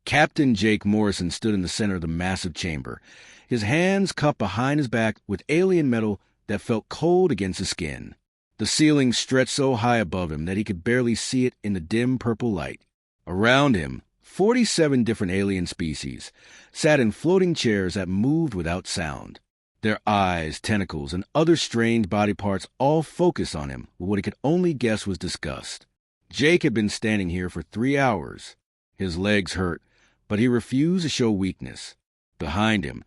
Captain Jake Morrison stood in the center of the massive chamber, his hands cupped behind his back with alien metal that felt cold against his skin. The ceiling stretched so high above him that he could barely see it in the dim purple light. Around him, 47 different alien species sat in floating chairs that moved without sound. Their eyes, tentacles, and other strange body parts all focused on him with what he could only guess was disgust. Jake had been standing here for 3 hours. His legs hurt, but he refused to show weakness. Behind him,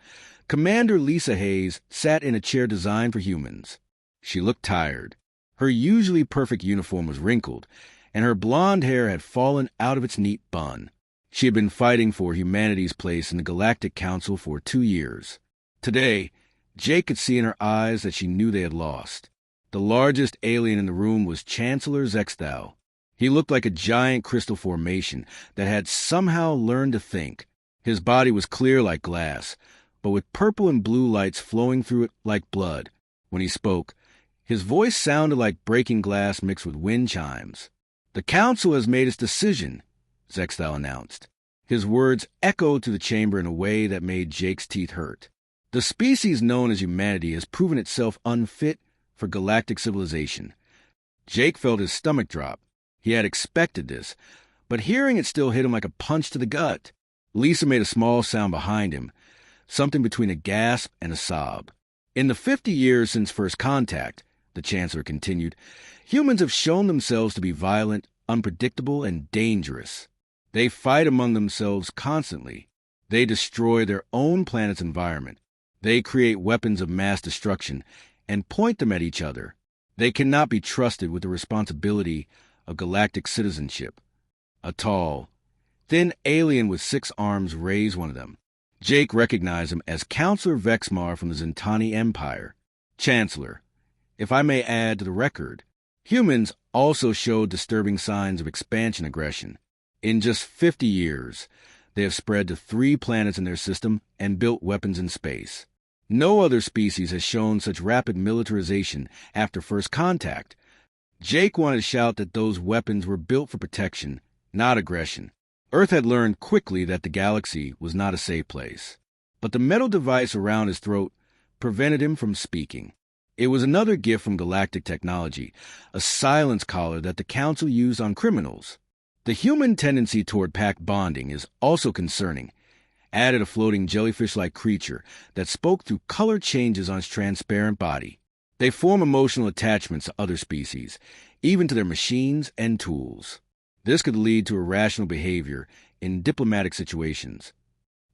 Commander Lisa Hayes sat in a chair designed for humans. She looked tired. Her usually perfect uniform was wrinkled, and her blonde hair had fallen out of its neat bun. She had been fighting for humanity's place in the Galactic Council for 2 years. Today, Jake could see in her eyes that she knew they had lost. The largest alien in the room was Chancellor Exiled. He looked like a giant crystal formation that had somehow learned to think. His body was clear like glass, but with purple and blue lights flowing through it like blood. When he spoke, his voice sounded like breaking glass mixed with wind chimes. "The Council has made its decision," Exiled announced. His words echoed to the chamber in a way that made Jake's teeth hurt. The species known as humanity has proven itself unfit for galactic civilization. Jake felt his stomach drop. He had expected this, but hearing it still hit him like a punch to the gut. Lisa made a small sound behind him, something between a gasp and a sob. "In the 50 years since first contact," the Chancellor continued, "humans have shown themselves to be violent, unpredictable, and dangerous. They fight among themselves constantly. They destroy their own planet's environment. They create weapons of mass destruction and point them at each other. They cannot be trusted with the responsibility of galactic citizenship." A tall, thin alien with 6 arms raised one of them. Jake recognized him as Counselor Vexmar from the Zentani Empire. "Chancellor, if I may add to the record, humans also showed disturbing signs of expansion aggression. In just 50 years, they have spread to 3 planets in their system and built weapons in space. No other species has shown such rapid militarization after first contact." Jake wanted to shout that those weapons were built for protection, not aggression. Earth had learned quickly that the galaxy was not a safe place. But the metal device around his throat prevented him from speaking. It was another gift from galactic technology, a silence collar that the Council used on criminals. The human tendency toward pack bonding is also concerning. Added a floating jellyfish-like creature that spoke through color changes on its transparent body. They form emotional attachments to other species, even to their machines and tools. This could lead to irrational behavior in diplomatic situations.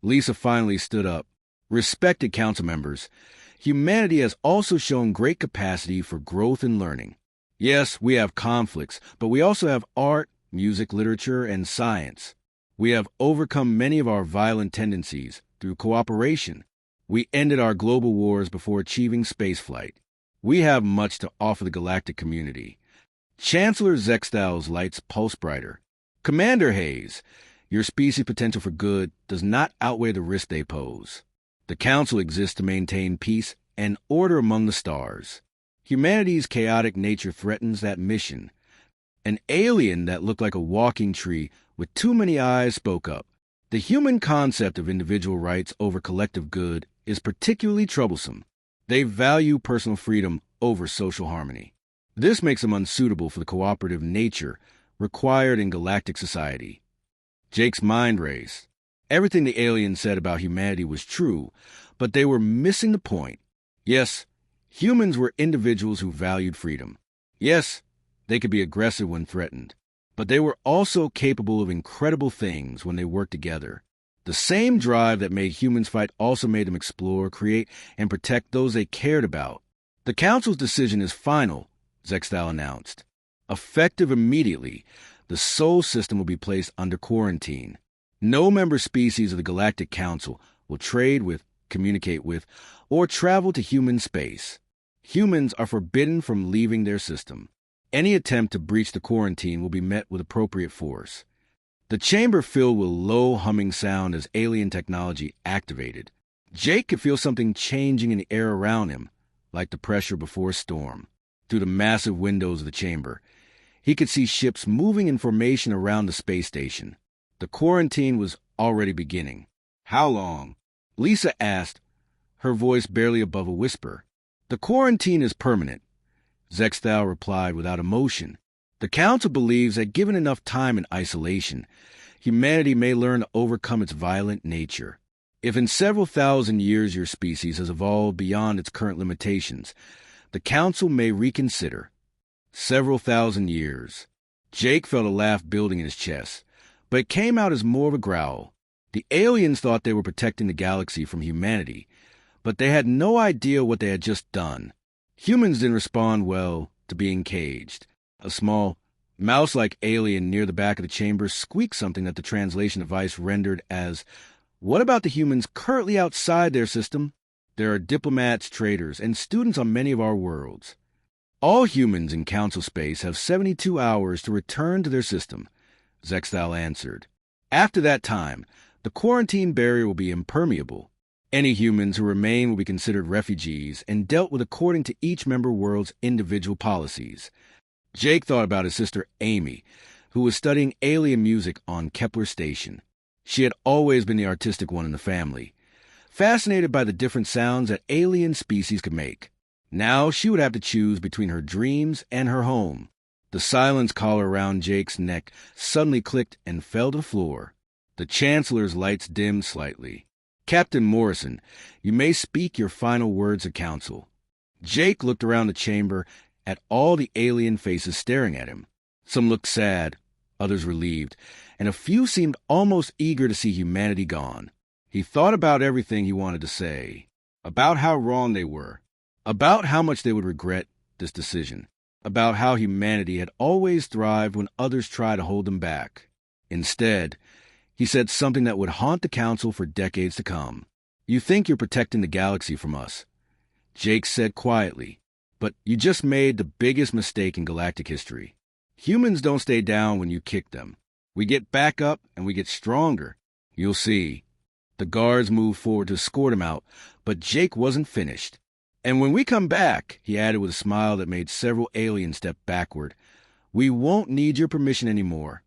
Lisa finally stood up. "Respected Council members, humanity has also shown great capacity for growth and learning. Yes, we have conflicts, but we also have art, music, literature, and science. We have overcome many of our violent tendencies through cooperation. We ended our global wars before achieving spaceflight. We have much to offer the galactic community." Chancellor Zextal's lights pulsed brighter. "Commander Hayes, your species' potential for good does not outweigh the risk they pose. The Council exists to maintain peace and order among the stars. Humanity's chaotic nature threatens that mission." An alien that looked like a walking tree with too many eyes spoke up. "The human concept of individual rights over collective good is particularly troublesome. They value personal freedom over social harmony. This makes them unsuitable for the cooperative nature required in galactic society." Jake's mind raced. Everything the alien said about humanity was true, but they were missing the point. Yes, humans were individuals who valued freedom. Yes, they could be aggressive when threatened, but they were also capable of incredible things when they worked together. The same drive that made humans fight also made them explore, create, and protect those they cared about. "The Council's decision is final," Zextal announced. "Effective immediately, the Sol system will be placed under quarantine. No member species of the Galactic Council will trade with, communicate with, or travel to human space. Humans are forbidden from leaving their system. Any attempt to breach the quarantine will be met with appropriate force." The chamber filled with low humming sound as alien technology activated. Jake could feel something changing in the air around him, like the pressure before a storm. Through the massive windows of the chamber, he could see ships moving in formation around the space station. The quarantine was already beginning. How long? Lisa asked, her voice barely above a whisper. The quarantine is permanent, Zexthal replied without emotion. The Council believes that given enough time in isolation, humanity may learn to overcome its violent nature. If in several thousand years your species has evolved beyond its current limitations, the Council may reconsider. Several thousand years. Jake felt a laugh building in his chest, but it came out as more of a growl. The aliens thought they were protecting the galaxy from humanity, but they had no idea what they had just done. Humans didn't respond well to being caged. A small, mouse-like alien near the back of the chamber squeaked something that the translation device rendered as, "What about the humans currently outside their system? There are diplomats, traders, and students on many of our worlds. All humans in Council space have 72 hours to return to their system," Zexthal answered. "After that time, the quarantine barrier will be impermeable. Any humans who remain will be considered refugees and dealt with according to each member world's individual policies." Jake thought about his sister Amy, who was studying alien music on Kepler Station. She had always been the artistic one in the family, fascinated by the different sounds that alien species could make. Now she would have to choose between her dreams and her home. The silence collar around Jake's neck suddenly clicked and fell to the floor. The Chancellor's lights dimmed slightly. "Captain Morrison, you may speak your final words of counsel." Jake looked around the chamber at all the alien faces staring at him. Some looked sad, others relieved, and a few seemed almost eager to see humanity gone. He thought about everything he wanted to say, about how wrong they were, about how much they would regret this decision, about how humanity had always thrived when others tried to hold them back. Instead, he said something that would haunt the Council for decades to come. "You think you're protecting the galaxy from us," Jake said quietly, "but you just made the biggest mistake in galactic history. Humans don't stay down when you kick them. We get back up and we get stronger. You'll see." The guards moved forward to escort him out, but Jake wasn't finished. "And when we come back," he added with a smile that made several aliens step backward, "we won't need your permission anymore."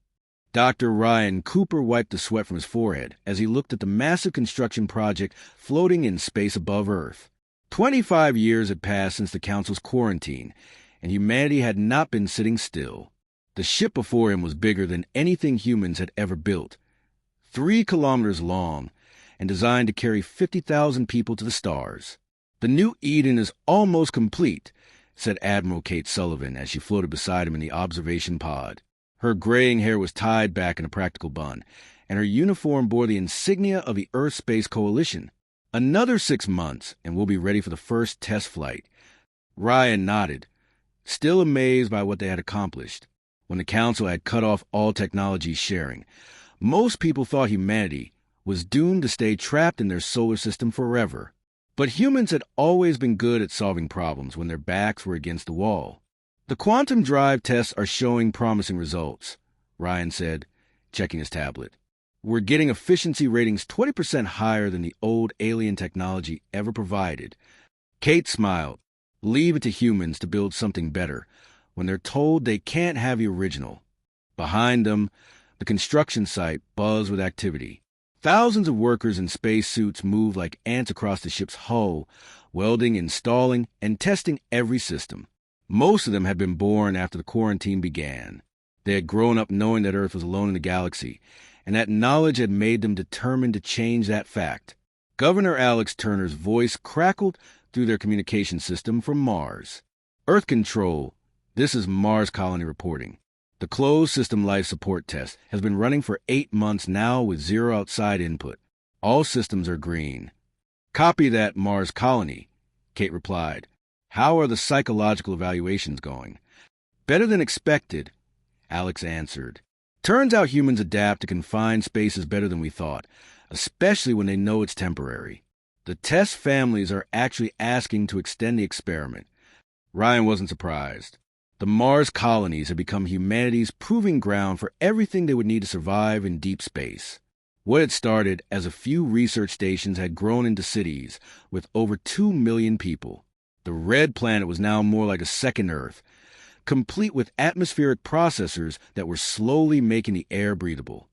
Dr. Ryan Cooper wiped the sweat from his forehead as he looked at the massive construction project floating in space above Earth. 25 years had passed since the Council's quarantine, and humanity had not been sitting still. The ship before him was bigger than anything humans had ever built, 3 kilometers long, and designed to carry 50,000 people to the stars. "The new Eden is almost complete," said Admiral Kate Sullivan as she floated beside him in the observation pod. Her graying hair was tied back in a practical bun, and her uniform bore the insignia of the Earth Space Coalition. "Another 6 months, and we'll be ready for the first test flight." Ryan nodded, still amazed by what they had accomplished. When the Council had cut off all technology sharing, most people thought humanity was doomed to stay trapped in their solar system forever. But humans had always been good at solving problems when their backs were against the wall. "The quantum drive tests are showing promising results," Ryan said, checking his tablet. "We're getting efficiency ratings 20% higher than the old alien technology ever provided." Kate smiled. Leave it to humans to build something better when they're told they can't have the original. Behind them, the construction site buzzed with activity. Thousands of workers in space suits moved like ants across the ship's hull, welding, installing, and testing every system. Most of them had been born after the quarantine began. They had grown up knowing that Earth was alone in the galaxy, and that knowledge had made them determined to change that fact. Governor Alex Turner's voice crackled through their communication system from Mars. "Earth Control, this is Mars Colony reporting. The closed system life support test has been running for 8 months now with 0 outside input. All systems are green." "Copy that, Mars Colony," Kate replied. "How are the psychological evaluations going?" "Better than expected," Alex answered. "Turns out humans adapt to confined spaces better than we thought, especially when they know it's temporary. The test families are actually asking to extend the experiment." Ryan wasn't surprised. The Mars colonies had become humanity's proving ground for everything they would need to survive in deep space. What had started as a few research stations had grown into cities with over 2 million people. The red planet was now more like a second Earth, complete with atmospheric processors that were slowly making the air breathable.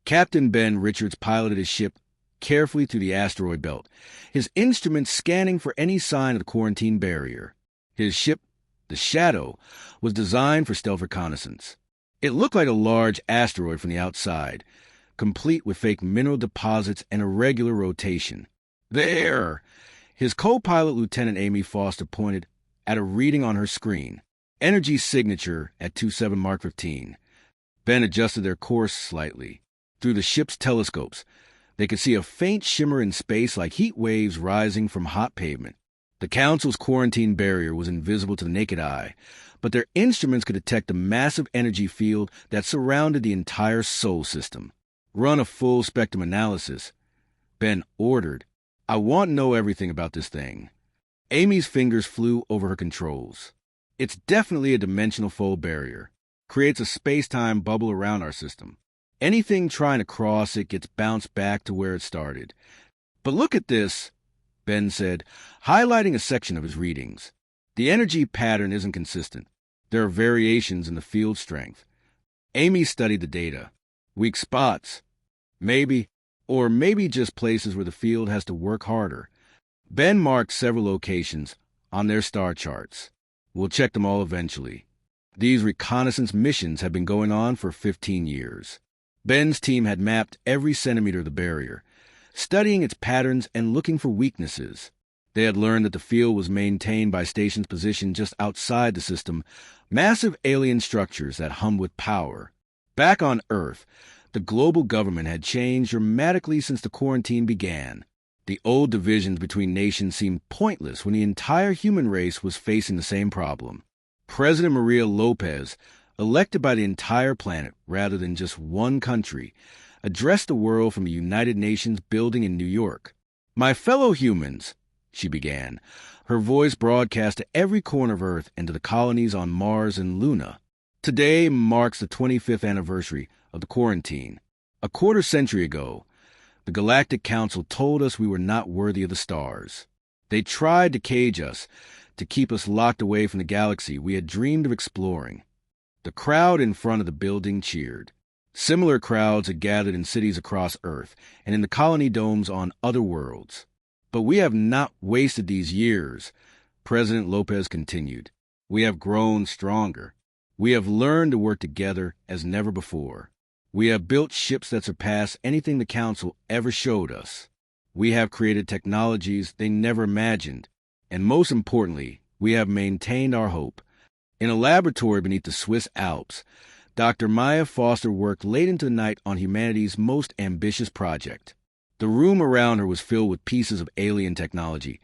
Captain Ben Richards piloted his ship carefully through the asteroid belt, his instruments scanning for any sign of the quarantine barrier. His ship, the Shadow, was designed for stealth reconnaissance. It looked like a large asteroid from the outside, complete with fake mineral deposits and irregular rotation. There! His co-pilot, Lieutenant Amy Foster, pointed at a reading on her screen. Energy signature at 27 Mark 15. Ben adjusted their course slightly. Through the ship's telescopes, they could see a faint shimmer in space like heat waves rising from hot pavement. The Council's quarantine barrier was invisible to the naked eye, but their instruments could detect a massive energy field that surrounded the entire Sol system. Run a full spectrum analysis. Ben ordered. I want to know everything about this thing. Amy's fingers flew over her controls. It's definitely a dimensional fold barrier. Creates a space-time bubble around our system. Anything trying to cross it gets bounced back to where it started. But look at this, Ben said, highlighting a section of his readings. The energy pattern isn't consistent. There are variations in the field strength. Amy studied the data. Weak spots. Maybe just places where the field has to work harder. Ben marked several locations on their star charts. We'll check them all eventually. These reconnaissance missions have been going on for 15 years. Ben's team had mapped every centimeter of the barrier, studying its patterns and looking for weaknesses. They had learned that the field was maintained by stations positioned just outside the system, massive alien structures that hummed with power. Back on Earth, the global government had changed dramatically since the quarantine began. The old divisions between nations seemed pointless when the entire human race was facing the same problem. President Maria Lopez, elected by the entire planet rather than just one country, addressed the world from the United Nations building in New York. My fellow humans, she began, her voice broadcast to every corner of Earth and to the colonies on Mars and Luna. Today marks the 25th anniversary of the quarantine. A quarter century ago, the Galactic Council told us we were not worthy of the stars. They tried to cage us, to keep us locked away from the galaxy we had dreamed of exploring. The crowd in front of the building cheered. Similar crowds had gathered in cities across Earth and in the colony domes on other worlds. But we have not wasted these years, President Lopez continued. We have grown stronger. We have learned to work together as never before. We have built ships that surpass anything the Council ever showed us. We have created technologies they never imagined. And most importantly, we have maintained our hope. In a laboratory beneath the Swiss Alps, Dr. Maya Foster worked late into the night on humanity's most ambitious project. The room around her was filled with pieces of alien technology,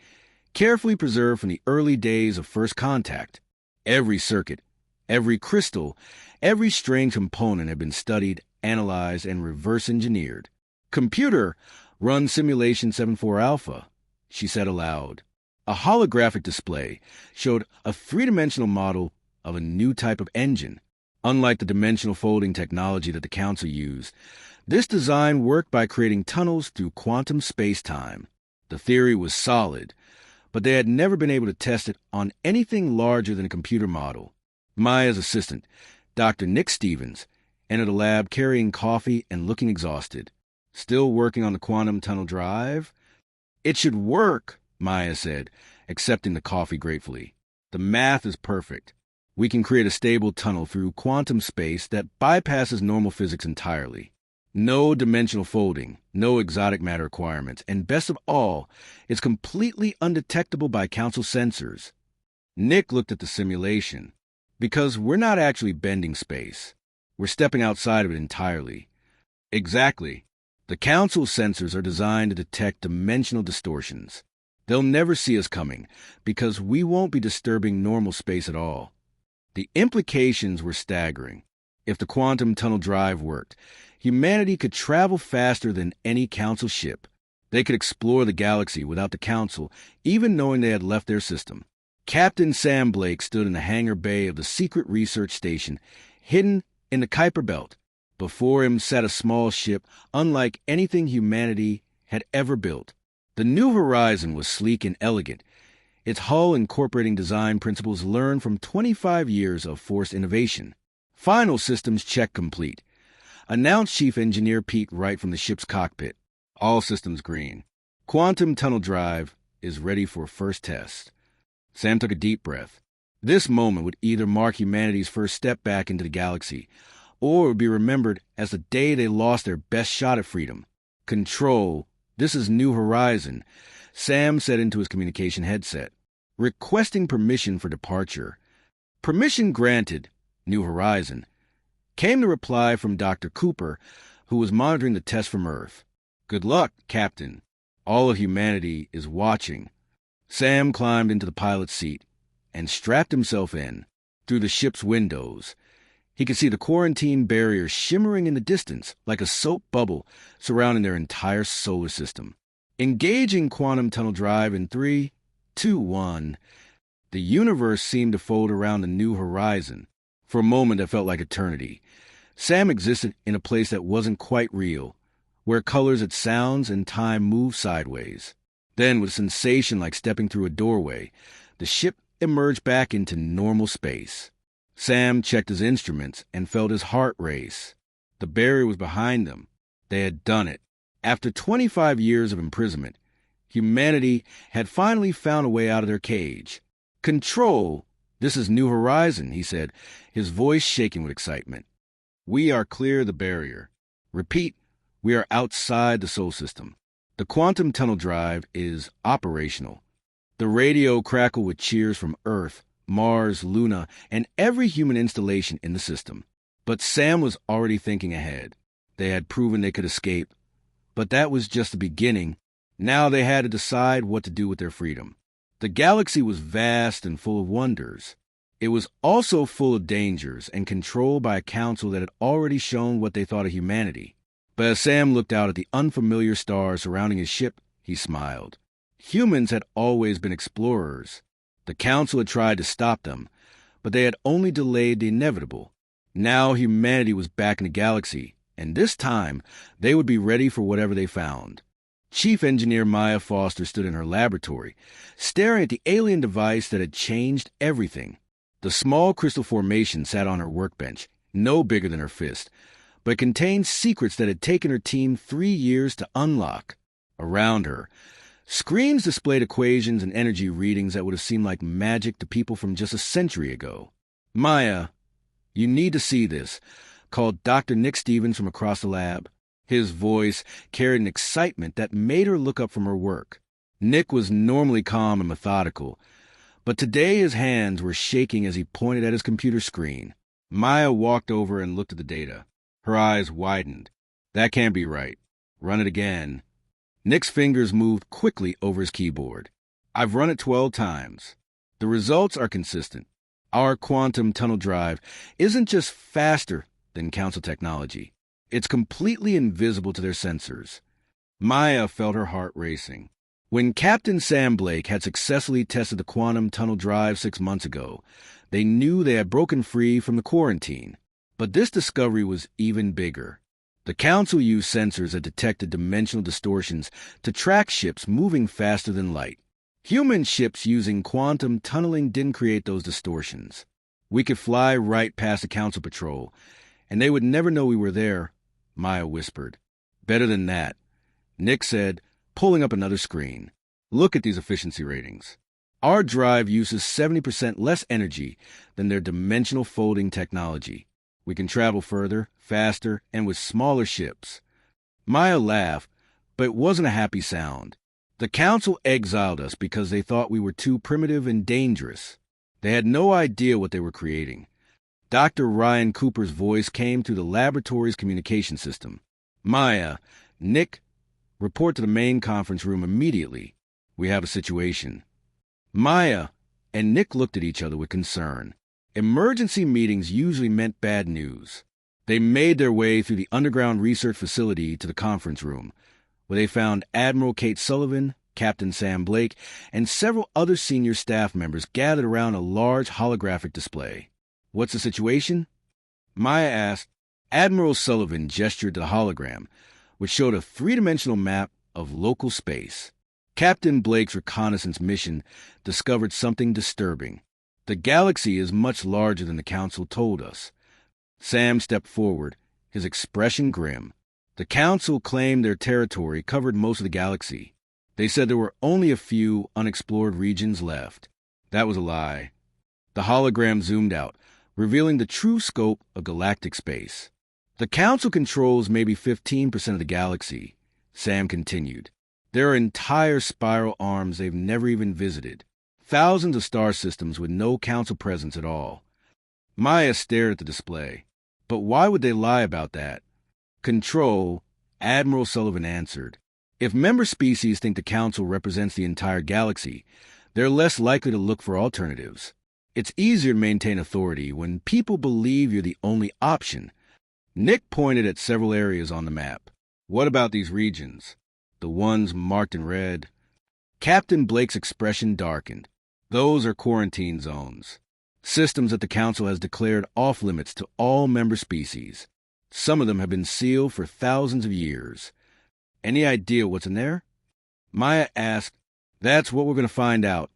carefully preserved from the early days of first contact. Every circuit, every crystal, every strange component had been studied, analyzed, and reverse-engineered. Computer, run Simulation 74 Alpha, she said aloud. A holographic display showed a three-dimensional model of a new type of engine. Unlike the dimensional folding technology that the Council used, this design worked by creating tunnels through quantum space-time. The theory was solid, but they had never been able to test it on anything larger than a computer model. Maya's assistant, Dr. Nick Stevens, entered the lab carrying coffee and looking exhausted. Still working on the quantum tunnel drive? It should work, Maya said, accepting the coffee gratefully. The math is perfect. We can create a stable tunnel through quantum space that bypasses normal physics entirely. No dimensional folding, no exotic matter requirements, and best of all, it's completely undetectable by Council sensors. Nick looked at the simulation. Because we're not actually bending space. We're stepping outside of it entirely. Exactly. The Council sensors are designed to detect dimensional distortions. They'll never see us coming, because we won't be disturbing normal space at all. The implications were staggering. If the quantum tunnel drive worked, humanity could travel faster than any Council ship. They could explore the galaxy without the Council, even knowing they had left their system. Captain Sam Blake stood in the hangar bay of the secret research station, hidden in the Kuiper Belt. Before him sat a small ship unlike anything humanity had ever built. The New Horizon was sleek and elegant, its hull incorporating design principles learned from 25 years of forced innovation. Final systems check complete. announced Chief Engineer Pete right from the ship's cockpit. All systems green. Quantum tunnel drive is ready for first test. Sam took a deep breath. This moment would either mark humanity's first step back into the galaxy, or it would be remembered as the day they lost their best shot at freedom. Control, this is New Horizon, Sam said into his communication headset. Requesting permission for departure. Permission granted, New Horizon. Came the reply from Dr. Cooper, who was monitoring the test from Earth. Good luck, Captain. All of humanity is watching. Sam climbed into the pilot's seat and strapped himself in. Through the ship's windows, he could see the quarantine barrier shimmering in the distance like a soap bubble surrounding their entire solar system. Engaging quantum tunnel drive in 3, 2, 1. The universe seemed to fold around the New Horizon. For a moment that felt like eternity. Sam existed in a place that wasn't quite real, where colors and sounds and time moved sideways. Then, with a sensation like stepping through a doorway, the ship emerged back into normal space. Sam checked his instruments and felt his heart race. The barrier was behind them. They had done it. After 25 years of imprisonment, humanity had finally found a way out of their cage. Control, this is New Horizon, he said, his voice shaking with excitement. We are clear of the barrier. Repeat, we are outside the Sol system. The quantum tunnel drive is operational. The radio crackled with cheers from Earth, Mars, Luna, and every human installation in the system. But Sam was already thinking ahead. They had proven they could escape. But that was just the beginning. Now they had to decide what to do with their freedom. The galaxy was vast and full of wonders. It was also full of dangers and controlled by a council that had already shown what they thought of humanity. But as Sam looked out at the unfamiliar stars surrounding his ship, he smiled. Humans had always been explorers. The council had tried to stop them, but they had only delayed the inevitable. Now humanity was back in the galaxy, and this time they would be ready for whatever they found. Chief Engineer Maya Foster stood in her laboratory, staring at the alien device that had changed everything. The small crystal formation sat on her workbench, no bigger than her fist, but contained secrets that had taken her team 3 years to unlock. Around her, screens displayed equations and energy readings that would have seemed like magic to people from just a century ago. Maya, you need to see this, called Dr. Nick Stevens from across the lab. His voice carried an excitement that made her look up from her work. Nick was normally calm and methodical, but today his hands were shaking as he pointed at his computer screen. Maya walked over and looked at the data. Her eyes widened. That can't be right. Run it again. Nick's fingers moved quickly over his keyboard. I've run it 12 times. The results are consistent. Our quantum tunnel drive isn't just faster than Council technology. It's completely invisible to their sensors. Maya felt her heart racing. When Captain Sam Blake had successfully tested the quantum tunnel drive 6 months ago, they knew they had broken free from the quarantine. But this discovery was even bigger. The Council used sensors that detected dimensional distortions to track ships moving faster than light. Human ships using quantum tunneling didn't create those distortions. We could fly right past the Council patrol, and they would never know we were there, Maya whispered. Better than that, Nick said, pulling up another screen. Look at these efficiency ratings. Our drive uses 70% less energy than their dimensional folding technology. We can travel further, faster, and with smaller ships. Maya laughed, but it wasn't a happy sound. The Council exiled us because they thought we were too primitive and dangerous. They had no idea what they were creating. Dr. Ryan Cooper's voice came through the laboratory's communication system. Maya, Nick, report to the main conference room immediately. We have a situation. Maya and Nick looked at each other with concern. Emergency meetings usually meant bad news. They made their way through the underground research facility to the conference room, where they found Admiral Kate Sullivan, Captain Sam Blake, and several other senior staff members gathered around a large holographic display. What's the situation? Maya asked. Admiral Sullivan gestured to the hologram, which showed a three-dimensional map of local space. Captain Blake's reconnaissance mission discovered something disturbing. The galaxy is much larger than the Council told us. Sam stepped forward, his expression grim. The Council claimed their territory covered most of the galaxy. They said there were only a few unexplored regions left. That was a lie. The hologram zoomed out, revealing the true scope of galactic space. The Council controls maybe 15% of the galaxy, Sam continued. There are entire spiral arms they've never even visited. Thousands of star systems with no Council presence at all. Maya stared at the display. But why would they lie about that? Control, Admiral Sullivan answered. If member species think the Council represents the entire galaxy, they're less likely to look for alternatives. It's easier to maintain authority when people believe you're the only option. Nick pointed at several areas on the map. What about these regions? The ones marked in red? Captain Blake's expression darkened. Those are quarantine zones. Systems that the Council has declared off-limits to all member species. Some of them have been sealed for thousands of years. Any idea what's in there? Maya asked. That's what we're going to find out,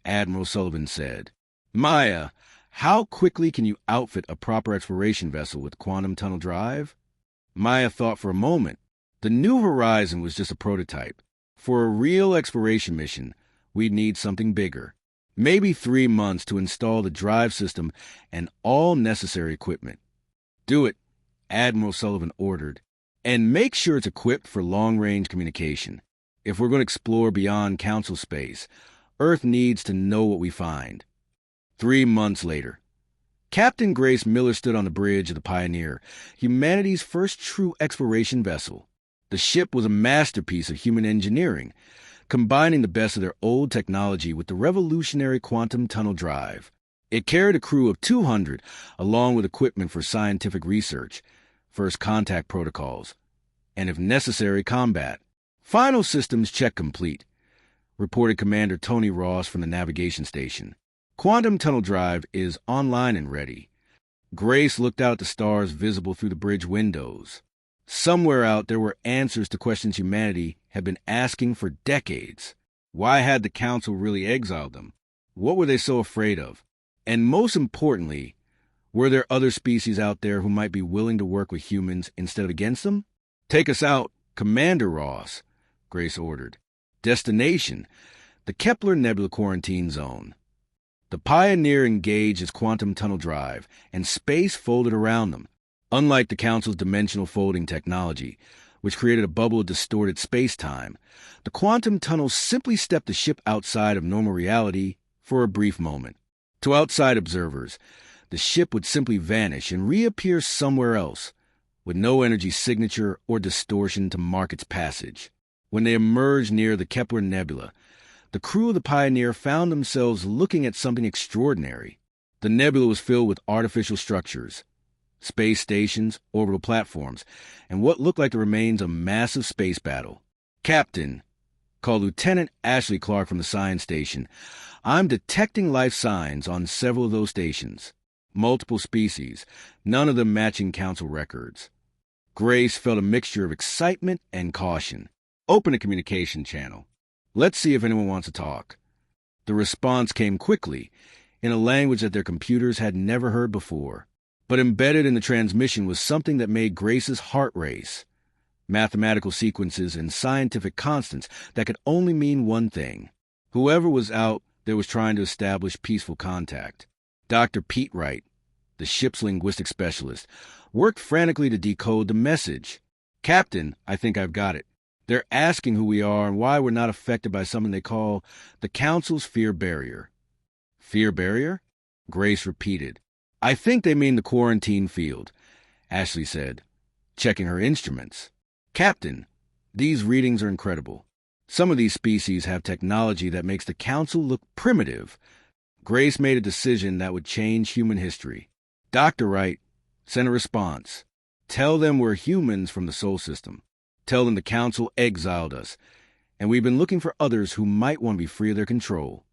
Admiral Sullivan said. Maya, how quickly can you outfit a proper exploration vessel with quantum tunnel drive? Maya thought for a moment. The New Horizon was just a prototype. For a real exploration mission, we'd need something bigger. Maybe 3 months to install the drive system and all necessary equipment. Do it, Admiral Sullivan ordered. And make sure it's equipped for long-range communication. If we're going to explore beyond Council space, Earth needs to know what we find. 3 months later, Captain Grace Miller stood on the bridge of the Pioneer, humanity's first true exploration vessel. The ship was a masterpiece of human engineering, combining the best of their old technology with the revolutionary quantum tunnel drive. It carried a crew of 200, along with equipment for scientific research, first contact protocols, and if necessary, combat. Final systems check complete, reported Commander Tony Ross from the navigation station. Quantum tunnel drive is online and ready. Grace looked out at the stars visible through the bridge windows. Somewhere out there were answers to questions humanity had been asking for decades. Why had the Council really exiled them? What were they so afraid of? And most importantly, were there other species out there who might be willing to work with humans instead of against them? Take us out, Commander Ross, Grace ordered. Destination, the Kepler Nebula Quarantine Zone. The Pioneer engaged its quantum tunnel drive, and space folded around them. Unlike the Council's dimensional folding technology, which created a bubble of distorted space-time, the quantum tunnel simply stepped the ship outside of normal reality for a brief moment. To outside observers, the ship would simply vanish and reappear somewhere else, with no energy signature or distortion to mark its passage. When they emerged near the Kepler Nebula, the crew of the Pioneer found themselves looking at something extraordinary. The nebula was filled with artificial structures, space stations, orbital platforms, and what looked like the remains of a massive space battle. Captain, called Lieutenant Ashley Clark from the science station, I'm detecting life signs on several of those stations. Multiple species, none of them matching Council records. Grace felt a mixture of excitement and caution. Open a communication channel. Let's see if anyone wants to talk. The response came quickly, in a language that their computers had never heard before. But embedded in the transmission was something that made Grace's heart race. Mathematical sequences and scientific constants that could only mean one thing. Whoever was out there was trying to establish peaceful contact. Dr. Pete Wright, the ship's linguistic specialist, worked frantically to decode the message. Captain, I think I've got it. They're asking who we are and why we're not affected by something they call the Council's fear barrier. Fear barrier? Grace repeated. I think they mean the quarantine field, Ashley said, checking her instruments. Captain, these readings are incredible. Some of these species have technology that makes the Council look primitive. Grace made a decision that would change human history. Dr. Wright, send a response. Tell them we're humans from the Sol system. Tell them the Council exiled us, and we've been looking for others who might want to be free of their control.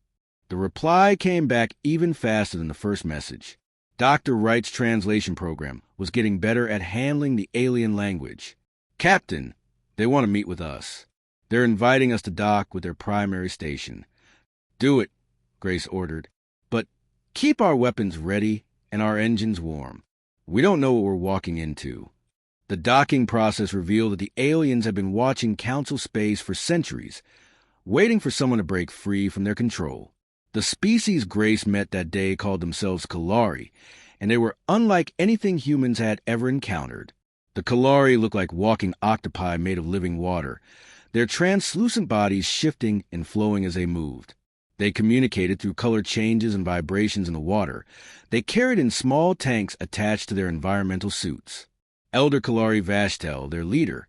The reply came back even faster than the first message. Dr. Wright's translation program was getting better at handling the alien language. Captain, they want to meet with us. They're inviting us to dock with their primary station. Do it, Grace ordered. But keep our weapons ready and our engines warm. We don't know what we're walking into. The docking process revealed that the aliens had been watching Council space for centuries, waiting for someone to break free from their control. The species Grace met that day called themselves Kalari, and they were unlike anything humans had ever encountered. The Kalari looked like walking octopi made of living water, their translucent bodies shifting and flowing as they moved. They communicated through color changes and vibrations in the water. They carried in small tanks attached to their environmental suits. Elder Kalari Vashtel, their leader,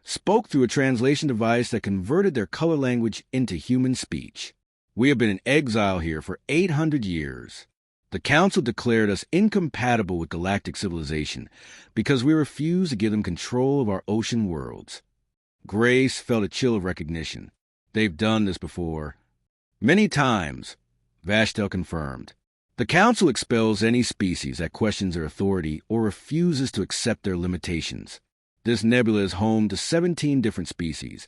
spoke through a translation device that converted their color language into human speech. "We have been in exile here for 800 years. The Council declared us incompatible with galactic civilization because we refused to give them control of our ocean worlds." Grace felt a chill of recognition. "They've done this before." "Many times," Vashtel confirmed. "The Council expels any species that questions their authority or refuses to accept their limitations. This nebula is home to 17 different species,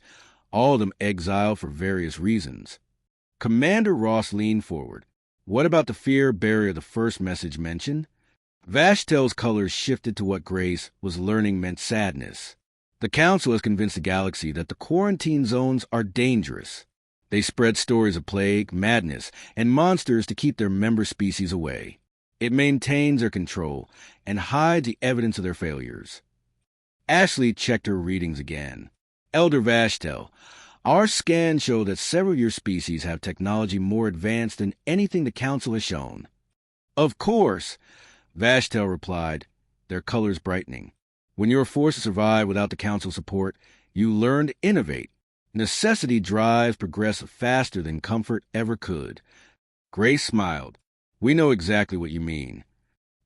all of them exiled for various reasons." Commander Ross leaned forward. "What about the fear barrier the first message mentioned?" Vashtel's colors shifted to what Grace was learning meant sadness. "The Council has convinced the galaxy that the quarantine zones are dangerous. They spread stories of plague, madness, and monsters to keep their member species away. It maintains their control and hides the evidence of their failures." Ashley checked her readings again. "Elder Vashtel, our scans show that several of your species have technology more advanced than anything the Council has shown." "Of course," Vashtel replied, their colors brightening. "When you are forced to survive without the Council's support, you learn to innovate. Necessity drives progress faster than comfort ever could." Grace smiled. "We know exactly what you mean."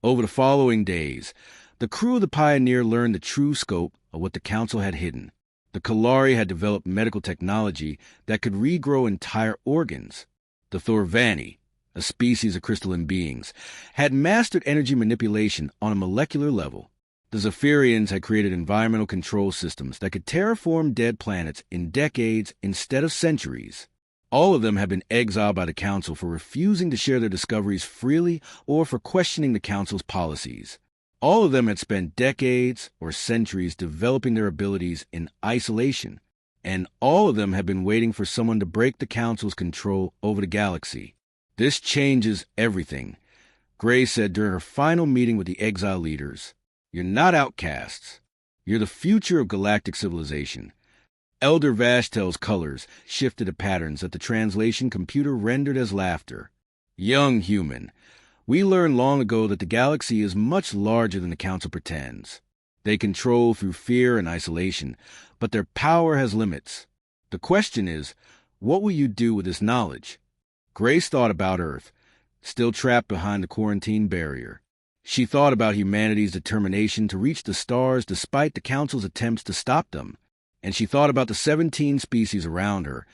Over the following days, the crew of the Pioneer learned the true scope of what the Council had hidden. The Kalari had developed medical technology that could regrow entire organs. The Thorvani, a species of crystalline beings, had mastered energy manipulation on a molecular level. The Zephyrians had created environmental control systems that could terraform dead planets in decades instead of centuries. All of them had been exiled by the Council for refusing to share their discoveries freely or for questioning the Council's policies. All of them had spent decades or centuries developing their abilities in isolation, and all of them had been waiting for someone to break the Council's control over the galaxy. "This changes everything," Grace said during her final meeting with the exile leaders. "You're not outcasts. You're the future of galactic civilization." Elder Vashtel's colors shifted to patterns that the translation computer rendered as laughter. "Young human, we learned long ago that the galaxy is much larger than the Council pretends. They control through fear and isolation, but their power has limits. The question is, what will you do with this knowledge?" Grace thought about Earth, still trapped behind the quarantine barrier. She thought about humanity's determination to reach the stars despite the Council's attempts to stop them. And she thought about the 17 species around her,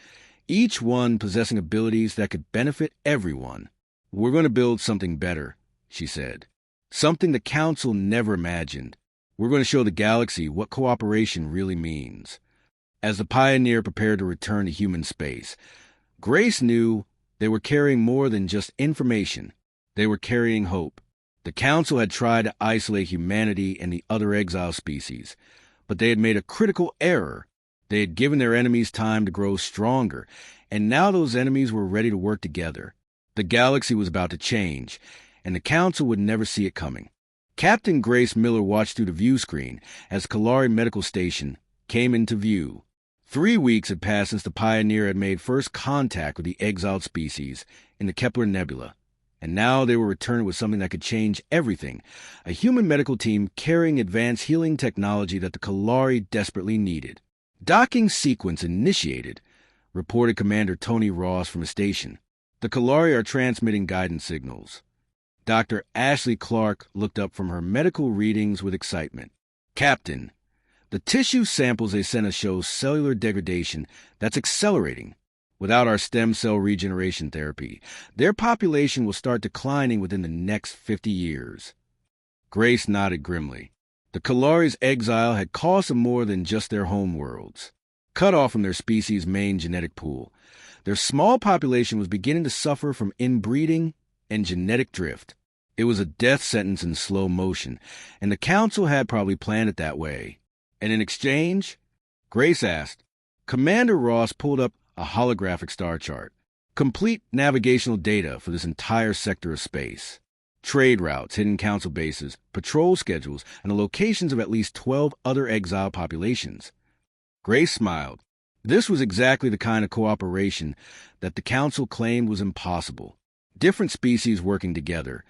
each one possessing abilities that could benefit everyone. "We're going to build something better," she said. "Something the Council never imagined. We're going to show the galaxy what cooperation really means." As the Pioneer prepared to return to human space, Grace knew they were carrying more than just information. They were carrying hope. The Council had tried to isolate humanity and the other exile species, but they had made a critical error. They had given their enemies time to grow stronger, and now those enemies were ready to work together. The galaxy was about to change, and the Council would never see it coming. Captain Grace Miller watched through the view screen as Kalari Medical Station came into view. 3 weeks had passed since the Pioneer had made first contact with the exiled species in the Kepler Nebula, and now they were returning with something that could change everything, a human medical team carrying advanced healing technology that the Kalari desperately needed. "Docking sequence initiated," reported Commander Tony Ross from the station. "The Kalari are transmitting guidance signals." Dr. Ashley Clark looked up from her medical readings with excitement. "Captain, the tissue samples they sent us show cellular degradation that's accelerating. Without our stem cell regeneration therapy, their population will start declining within the next 50 years. Grace nodded grimly. The Kalari's exile had cost them more than just their home worlds. Cut off from their species' main genetic pool, their small population was beginning to suffer from inbreeding and genetic drift. It was a death sentence in slow motion, and the Council had probably planned it that way. And in exchange, Grace asked, Commander Ross pulled up a holographic star chart, complete navigational data for this entire sector of space. Trade routes, hidden Council bases, patrol schedules, and the locations of at least 12 other exile populations. Grace smiled. This was exactly the kind of cooperation that the Council claimed was impossible. Different species working together,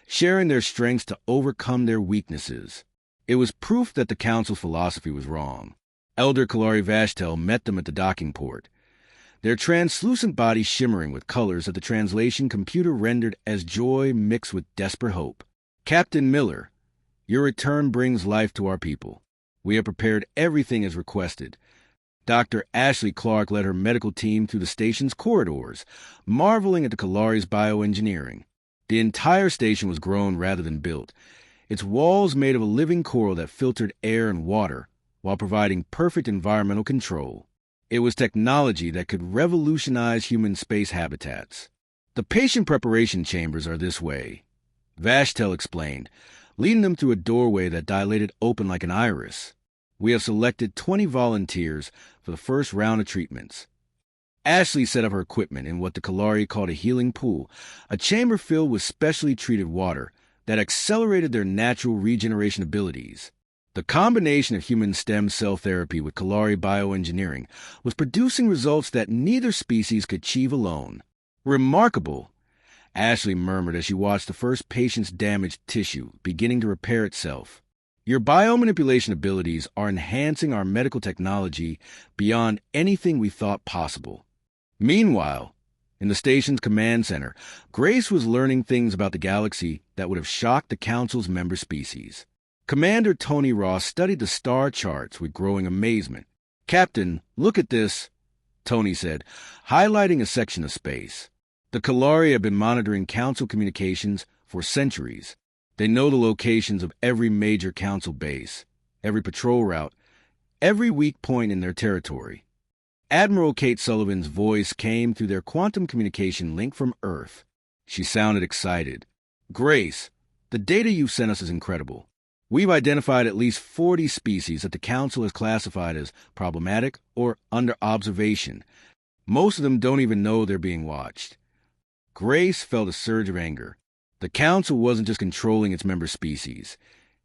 sharing their strengths to overcome their weaknesses. It was proof that the Council's philosophy was wrong. Elder Kalari Vashtel met them at the docking port, their translucent bodies shimmering with colors that the translation computer rendered as joy mixed with desperate hope. Captain Miller, your return brings life to our people. We have prepared everything as requested. Dr. Ashley Clark led her medical team through the station's corridors, marveling at the Kalari's bioengineering. The entire station was grown rather than built, its walls made of a living coral that filtered air and water while providing perfect environmental control. It was technology that could revolutionize human space habitats. The patient preparation chambers are this way, Vashtel explained, leading them through a doorway that dilated open like an iris. We have selected 20 volunteers for the first round of treatments. Ashley set up her equipment in what the Kalari called a healing pool, a chamber filled with specially treated water that accelerated their natural regeneration abilities. The combination of human stem cell therapy with Kalari bioengineering was producing results that neither species could achieve alone. Remarkable, Ashley murmured as she watched the first patient's damaged tissue beginning to repair itself. Your biomanipulation abilities are enhancing our medical technology beyond anything we thought possible. Meanwhile, in the station's command center, Grace was learning things about the galaxy that would have shocked the Council's member species. Commander Tony Ross studied the star charts with growing amazement. Captain, look at this, Tony said, highlighting a section of space. The Kalari have been monitoring Council communications for centuries. They know the locations of every major Council base, every patrol route, every weak point in their territory. Admiral Kate Sullivan's voice came through their quantum communication link from Earth. She sounded excited. Grace, the data you've sent us is incredible. We've identified at least 40 species that the Council has classified as problematic or under observation. Most of them don't even know they're being watched. Grace felt a surge of anger. The Council wasn't just controlling its member species.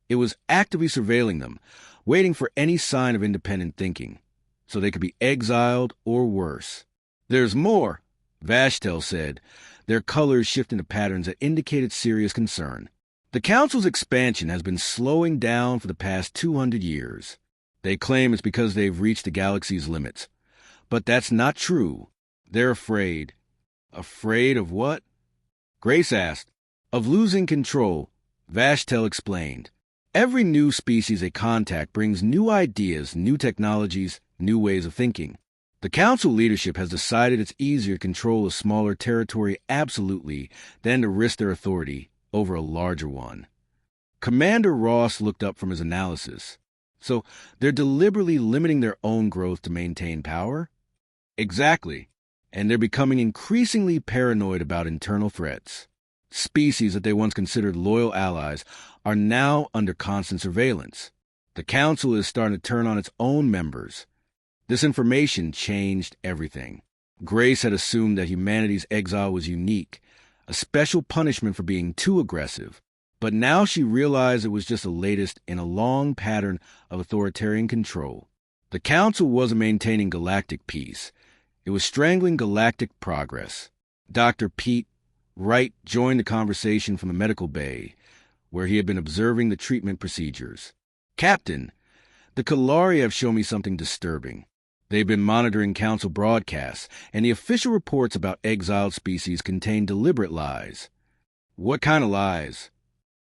It was actively surveilling them, waiting for any sign of independent thinking, so they could be exiled or worse. There's more, Vashtel said, their colors shifting to patterns that indicated serious concern. The Council's expansion has been slowing down for the past 200 years. They claim it's because they've reached the galaxy's limits. But that's not true. They're afraid. Afraid of what? Grace asked. Of losing control, Vashtel explained. Every new species they contact brings new ideas, new technologies, new ways of thinking. The Council leadership has decided it's easier to control a smaller territory absolutely than to risk their authority over a larger one. Commander Ross looked up from his analysis. So they're deliberately limiting their own growth to maintain power? Exactly. And they're becoming increasingly paranoid about internal threats. Species that they once considered loyal allies are now under constant surveillance. The Council is starting to turn on its own members. This information changed everything. Grace had assumed that humanity's exile was unique, a special punishment for being too aggressive. But now she realized it was just the latest in a long pattern of authoritarian control. The Council wasn't maintaining galactic peace. It was strangling galactic progress. Dr. Pete Wright joined the conversation from the medical bay, where he had been observing the treatment procedures. Captain, the Kalari have shown me something disturbing. They've been monitoring Council broadcasts, and the official reports about exiled species contain deliberate lies. What kind of lies?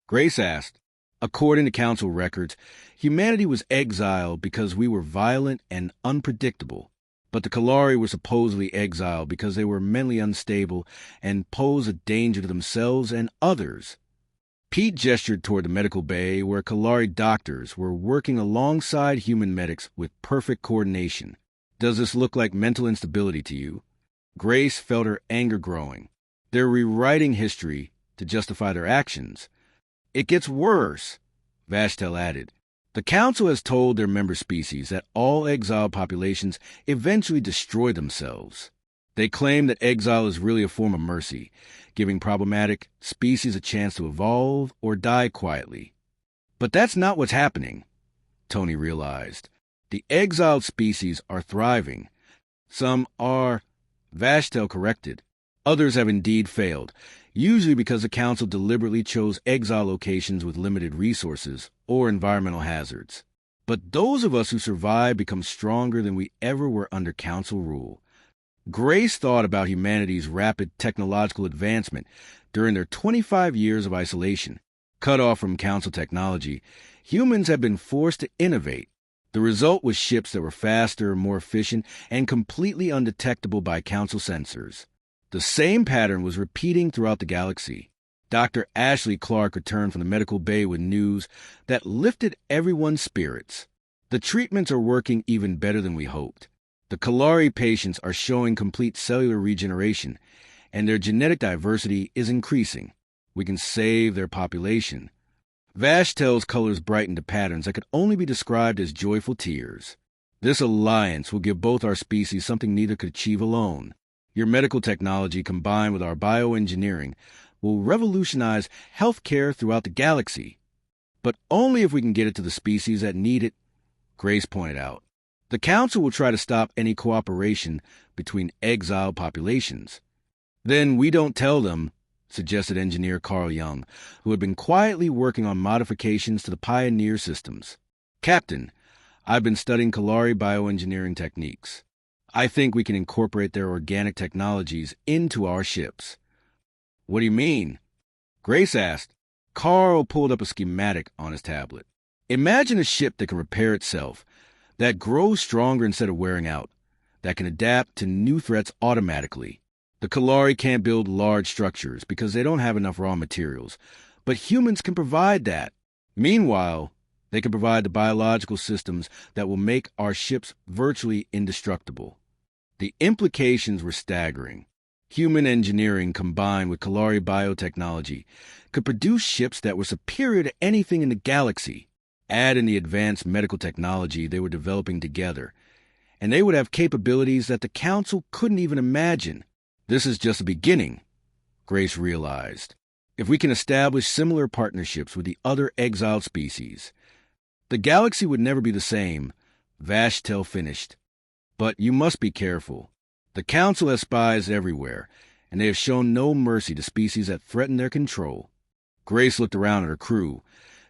Grace asked. According to Council records, humanity was exiled because we were violent and unpredictable. But the Kalari were supposedly exiled because they were mentally unstable and posed a danger to themselves and others. Pete gestured toward the medical bay where Kalari doctors were working alongside human medics with perfect coordination. Does this look like mental instability to you? Grace felt her anger growing. They're rewriting history to to justify their actions. It gets worse, Vashtel added. The Council has told their member species that all exiled populations eventually destroy themselves. They claim that exile is really a form of mercy, giving problematic species a chance to evolve or die quietly. But that's not what's happening, Tony realized. The exiled species are thriving. Some are, Vashtel corrected. Others have indeed failed, usually because the Council deliberately chose exile locations with limited resources or environmental hazards. But those of us who survive become stronger than we ever were under Council rule. Grace thought about humanity's rapid technological advancement during their 25 years of isolation. Cut off from Council technology, humans have been forced to innovate. The result was ships that were faster, more efficient, and completely undetectable by Council sensors. The same pattern was repeating throughout the galaxy. Dr. Ashley Clark returned from the medical bay with news that lifted everyone's spirits. The treatments are working even better than we hoped. The Kalari patients are showing complete cellular regeneration, and their genetic diversity is increasing. We can save their population. Vashtel's colors brightened to patterns that could only be described as joyful tears. This alliance will give both our species something neither could achieve alone. Your medical technology combined with our bioengineering will revolutionize healthcare throughout the galaxy. But only if we can get it to the species that need it, Grace pointed out. The Council will try to stop any cooperation between exiled populations. Then we don't tell them, suggested engineer Carl Young, who had been quietly working on modifications to the Pioneer systems. Captain, I've been studying Kalari bioengineering techniques. I think we can incorporate their organic technologies into our ships. What do you mean? Grace asked. Carl pulled up a schematic on his tablet. Imagine a ship that can repair itself, that grows stronger instead of wearing out, that can adapt to new threats automatically. The Kalari can't build large structures because they don't have enough raw materials, but humans can provide that. Meanwhile, they can provide the biological systems that will make our ships virtually indestructible. The implications were staggering. Human engineering combined with Kalari biotechnology could produce ships that were superior to anything in the galaxy. Add in the advanced medical technology they were developing together, and they would have capabilities that the Council couldn't even imagine. This is just the beginning, Grace realized. If we can establish similar partnerships with the other exiled species, the galaxy would never be the same, Vashtel finished. But you must be careful. The Council has spies everywhere, and they have shown no mercy to species that threaten their control. Grace looked around at her crew,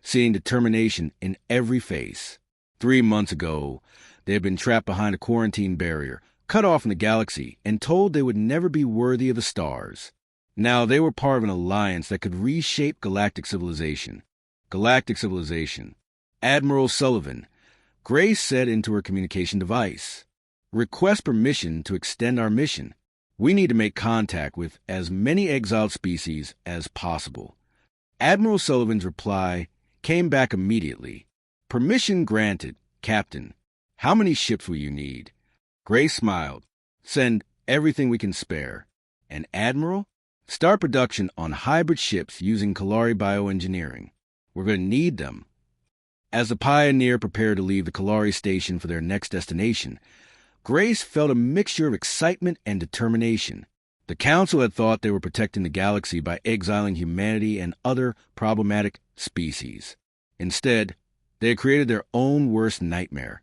seeing determination in every face. 3 months ago, they had been trapped behind a quarantine barrier, cut off from the galaxy, and told they would never be worthy of the stars. Now they were part of an alliance that could reshape galactic civilization. Galactic civilization. Admiral Sullivan, Grace said into her communication device. Request permission to extend our mission. We need to make contact with as many exiled species as possible. Admiral Sullivan's reply came back immediately. Permission granted, Captain. How many ships will you need? Grace smiled. Send everything we can spare. And Admiral? Start production on hybrid ships using Kalari bioengineering. We're going to need them. As the Pioneer prepared to leave the Kalari station for their next destination, Grace felt a mixture of excitement and determination. The Council had thought they were protecting the galaxy by exiling humanity and other problematic species. Instead, they had created their own worst nightmare,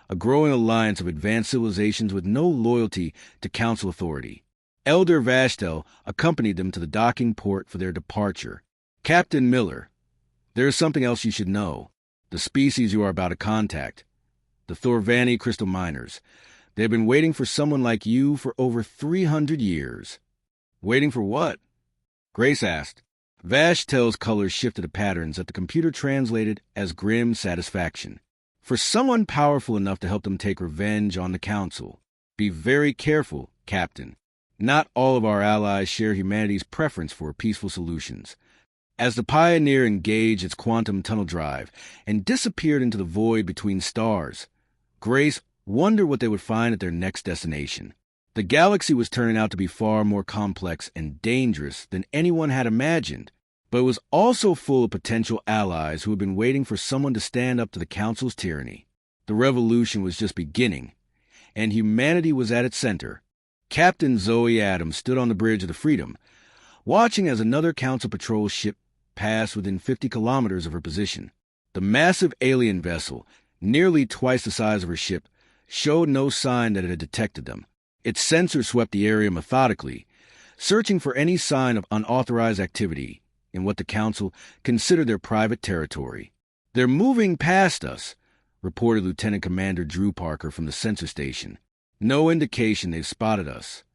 a growing alliance of advanced civilizations with no loyalty to Council authority. Elder Vashtel accompanied them to the docking port for their departure. Captain Miller, there is something else you should know. The species you are about to contact, the Thorvani crystal miners, they have been waiting for someone like you for over 300 years. Waiting for what? Grace asked. Vashtel's colors shifted to patterns that the computer translated as grim satisfaction. For someone powerful enough to help them take revenge on the Council. Be very careful, Captain. Not all of our allies share humanity's preference for peaceful solutions. As the Pioneer engaged its quantum tunnel drive and disappeared into the void between stars, Grace wondered what they would find at their next destination. The galaxy was turning out to be far more complex and dangerous than anyone had imagined, but it was also full of potential allies who had been waiting for someone to stand up to the Council's tyranny. The revolution was just beginning, and humanity was at its center. Captain Zoe Adams stood on the bridge of the Freedom, watching as another Council patrol ship passed within 50 kilometers of her position. The massive alien vessel, nearly twice the size of her ship, showed no sign that it had detected them. Its sensors swept the area methodically, searching for any sign of unauthorized activity in what the Council considered their private territory. "They're moving past us," reported Lieutenant Commander Drew Parker from the sensor station. "No indication they've spotted us."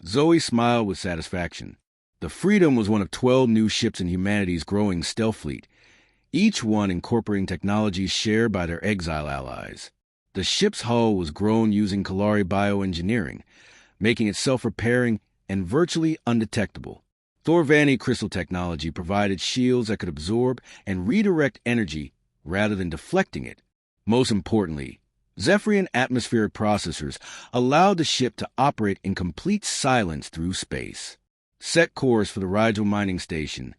Zoe smiled with satisfaction. The Freedom was one of 12 new ships in humanity's growing stealth fleet, each one incorporating technologies shared by their Exile allies. The ship's hull was grown using Kalari bioengineering, making it self-repairing and virtually undetectable. Thorvani crystal technology provided shields that could absorb and redirect energy rather than deflecting it. Most importantly, Zephyrian atmospheric processors allowed the ship to operate in complete silence through space. "Set course for the Rigel mining station,"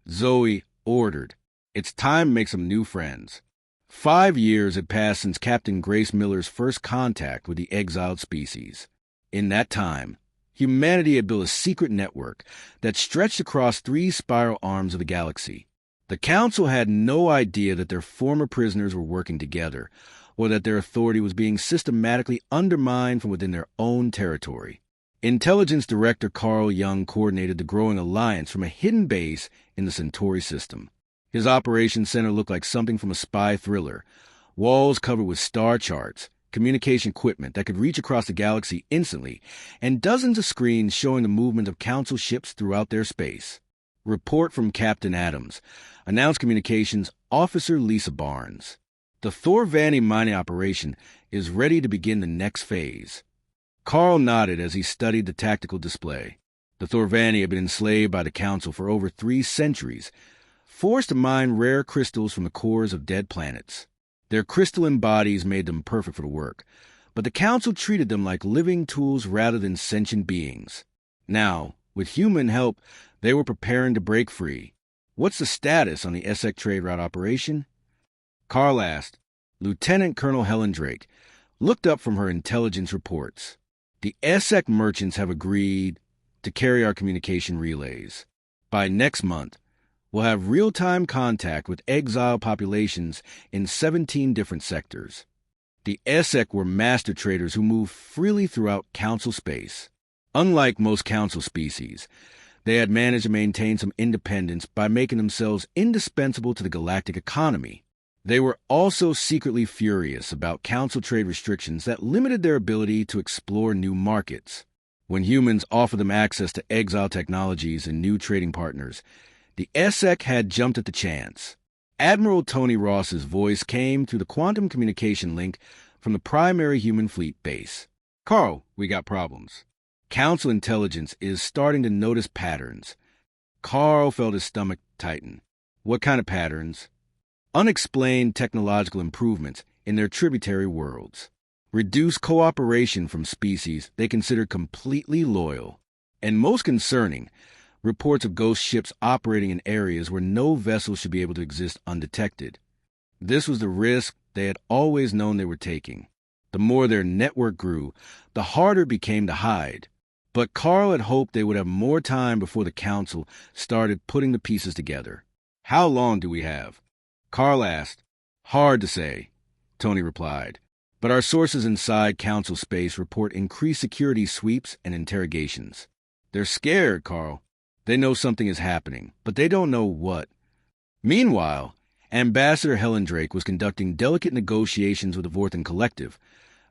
Zoe ordered. "It's time to make some new friends." 5 years had passed since Captain Grace Miller's first contact with the exiled species. In that time, humanity had built a secret network that stretched across 3 spiral arms of the galaxy. The Council had no idea that their former prisoners were working together, or that their authority was being systematically undermined from within their own territory. Intelligence Director Carl Young coordinated the growing alliance from a hidden base in the Centauri system. His operations center looked like something from a spy thriller, walls covered with star charts, communication equipment that could reach across the galaxy instantly, and dozens of screens showing the movement of Council ships throughout their space. Report from Captain Adams, announced Communications Officer Lisa Barnes. "The Thorvani mining operation is ready to begin the next phase." Carl nodded as he studied the tactical display. The Thorvani had been enslaved by the Council for over 3 centuries, forced to mine rare crystals from the cores of dead planets. Their crystalline bodies made them perfect for the work, but the Council treated them like living tools rather than sentient beings. Now, with human help, they were preparing to break free. "What's the status on the ESSEC trade route operation?" Carl asked. Lieutenant Colonel Helen Drake looked up from her intelligence reports. "The ESSEC merchants have agreed to carry our communication relays. By next month, we'll have real-time contact with exile populations in 17 different sectors." The ESSEC were master traders who moved freely throughout Council space. Unlike most Council species, they had managed to maintain some independence by making themselves indispensable to the galactic economy. They were also secretly furious about Council trade restrictions that limited their ability to explore new markets. When humans offered them access to exile technologies and new trading partners, the ESSEC had jumped at the chance. Admiral Tony Ross's voice came through the quantum communication link from the primary human fleet base. "Carl, we got problems. Council intelligence is starting to notice patterns." Carl felt his stomach tighten. "What kind of patterns?" "Unexplained technological improvements in their tributary worlds. Reduced cooperation from species they considered completely loyal. And most concerning, reports of ghost ships operating in areas where no vessel should be able to exist undetected." This was the risk they had always known they were taking. The more their network grew, the harder it became to hide. But Carl had hoped they would have more time before the Council started putting the pieces together. "How long do we have?" Carl asked. "Hard to say," Tony replied. "But our sources inside Council space report increased security sweeps and interrogations." "They're scared, Carl. They know something is happening, but they don't know what." Meanwhile, Ambassador Helen Drake was conducting delicate negotiations with the Vorthan Collective,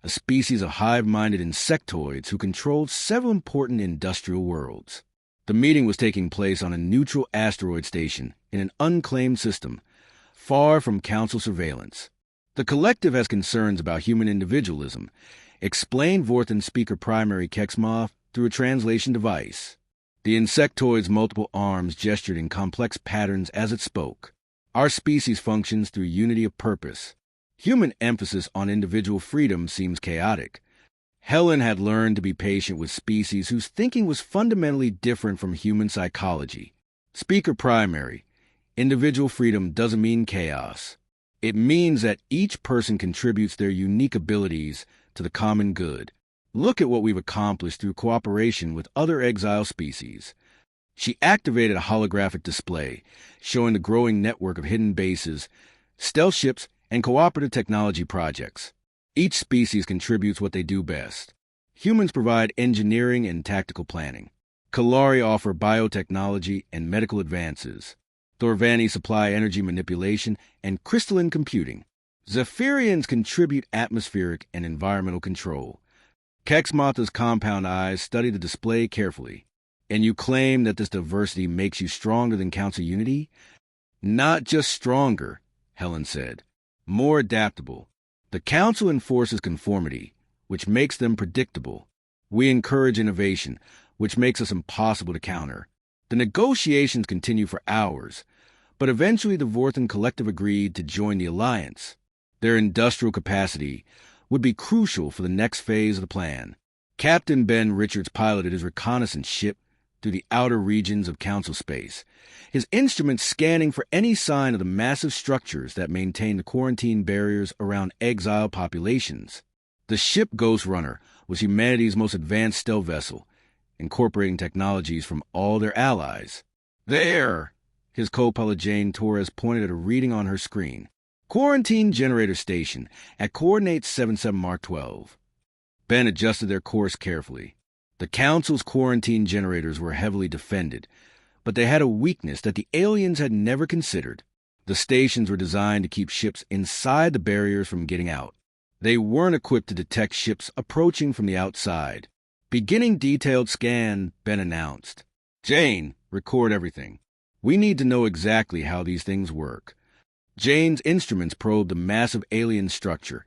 a species of hive-minded insectoids who controlled several important industrial worlds. The meeting was taking place on a neutral asteroid station in an unclaimed system, far from Council surveillance. "The Collective has concerns about human individualism," explained Vorthan Speaker Primary Kexmov through a translation device. The insectoid's multiple arms gestured in complex patterns as it spoke. "Our species functions through unity of purpose. Human emphasis on individual freedom seems chaotic. Helen had learned to be patient with species whose thinking was fundamentally different from human psychology. Speaker primary. Individual freedom doesn't mean chaos. It means that each person contributes their unique abilities to the common good. Look at what we've accomplished through cooperation with other exile species. She activated a holographic display, showing the growing network of hidden bases, stealth ships, and cooperative technology projects. Each species contributes what they do best. Humans provide engineering and tactical planning. Kalari offer biotechnology and medical advances. Thorvani supply energy manipulation and crystalline computing. Zephyrians contribute atmospheric and environmental control. Kexmotha's compound eyes study the display carefully. And you claim that this diversity makes you stronger than Council Unity? Not just stronger, Helen said. More adaptable. The Council enforces conformity, which makes them predictable. We encourage innovation, which makes us impossible to counter. The negotiations continue for hours, but eventually the Vorthan collective agreed to join the alliance. Their industrial capacity would be crucial for the next phase of the plan. Captain Ben Richards piloted his reconnaissance ship through the outer regions of Council space, his instruments scanning for any sign of the massive structures that maintain the quarantine barriers around exile populations. The ship Ghost Runner was humanity's most advanced stealth vessel, incorporating technologies from all their allies. There! His co-pilot Jane Torres pointed at a reading on her screen. Quarantine generator station at coordinates 77 Mark 12. Ben adjusted their course carefully. The Council's quarantine generators were heavily defended, but they had a weakness that the aliens had never considered. The stations were designed to keep ships inside the barriers from getting out. They weren't equipped to detect ships approaching from the outside. Beginning detailed scan, Ben announced. Jane, record everything. We need to know exactly how these things work. Jane's instruments probed the massive alien structure,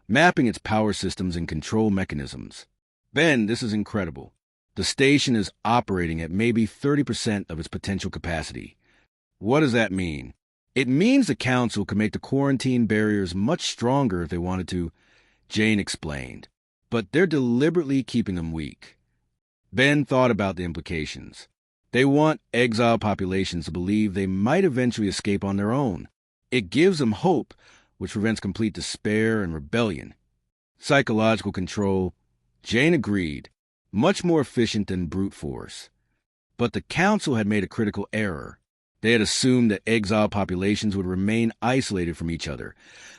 mapping its power systems and control mechanisms. Ben, this is incredible. The station is operating at maybe 30% of its potential capacity. What does that mean? It means the Council could make the quarantine barriers much stronger if they wanted to, Jane explained. But they're deliberately keeping them weak. Ben thought about the implications. They want exile populations to believe they might eventually escape on their own. It gives them hope, which prevents complete despair and rebellion. Psychological control, Jane agreed, much more efficient than brute force. But the Council had made a critical error. They had assumed that exile populations would remain isolated from each other,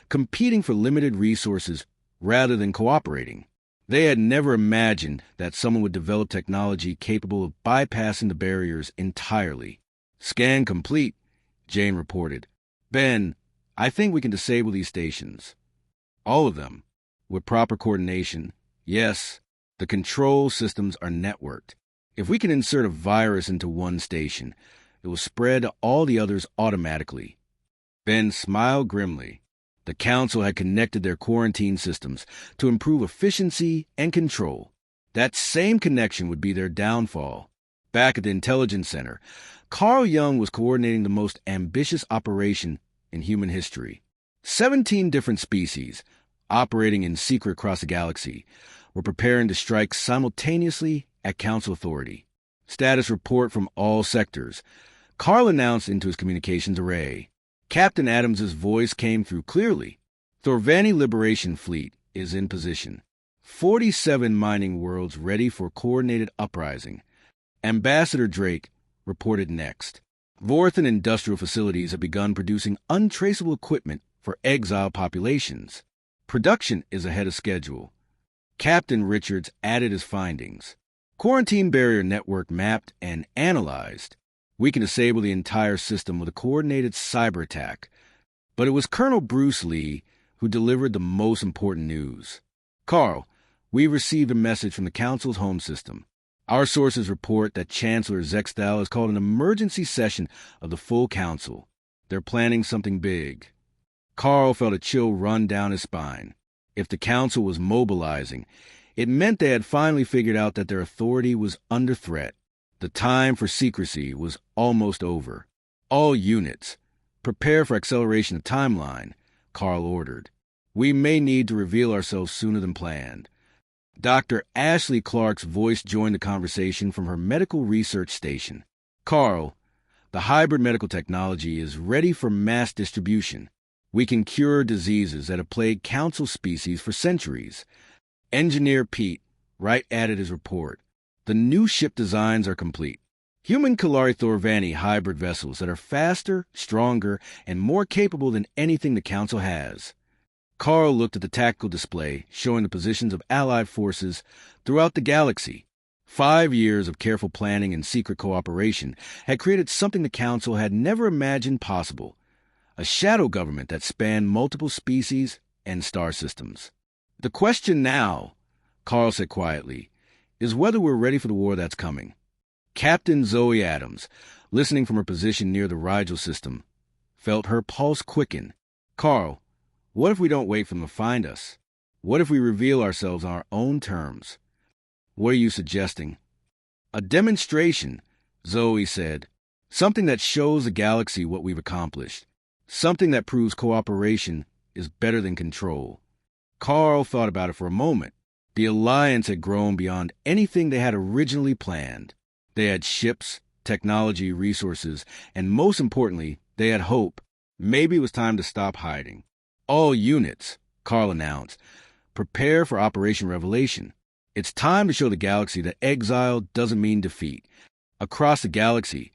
competing for limited resources rather than cooperating. They had never imagined that someone would develop technology capable of bypassing the barriers entirely. Scan complete, Jane reported. Ben, I think we can disable these stations. All of them. With proper coordination. Yes, the control systems are networked. If we can insert a virus into one station, it will spread to all the others automatically. Ben smiled grimly. The Council had connected their quarantine systems to improve efficiency and control. That same connection would be their downfall. Back at the Intelligence Center, Carl Jung was coordinating the most ambitious operation in human history. 17 different species, operating in secret across the galaxy, were preparing to strike simultaneously at Council authority. Status report from all sectors. Carl announced into his communications array. Captain Adams's voice came through clearly. Thorvani Liberation Fleet is in position. 47 mining worlds ready for coordinated uprising. Ambassador Drake reported next. Vorthan industrial facilities have begun producing untraceable equipment for exile populations. Production is ahead of schedule. Captain Richards added his findings. Quarantine barrier network mapped and analyzed. We can disable the entire system with a coordinated cyber attack. But it was Colonel Bruce Lee who delivered the most important news. Carl, we received a message from the Council's home system. Our sources report that Chancellor Zextal has called an emergency session of the full Council. They're planning something big. Carl felt a chill run down his spine. If the Council was mobilizing, it meant they had finally figured out that their authority was under threat. The time for secrecy was almost over. All units, prepare for acceleration of timeline, Carl ordered. We may need to reveal ourselves sooner than planned. Dr. Ashley Clark's voice joined the conversation from her medical research station. Carl, the hybrid medical technology is ready for mass distribution. We can cure diseases that have plagued council species for centuries. Engineer Pete right added his report. The new ship designs are complete. Human Kalari Thorvani hybrid vessels that are faster, stronger, and more capable than anything the Council has. Carl looked at the tactical display showing the positions of Allied forces throughout the galaxy. 5 years of careful planning and secret cooperation had created something the Council had never imagined possible. A shadow government that spanned multiple species and star systems. The question now, Carl said quietly, is whether we're ready for the war that's coming. Captain Zoe Adams, listening from her position near the Rigel system, felt her pulse quicken. Carl, what if we don't wait for them to find us? What if we reveal ourselves on our own terms? What are you suggesting? A demonstration, Zoe said. Something that shows the galaxy what we've accomplished. Something that proves cooperation is better than control. Carl thought about it for a moment. The Alliance had grown beyond anything they had originally planned. They had ships, technology, resources, and most importantly, they had hope. Maybe it was time to stop hiding. All units, Carl announced, prepare for Operation Revelation. It's time to show the galaxy that exile doesn't mean defeat. Across the galaxy,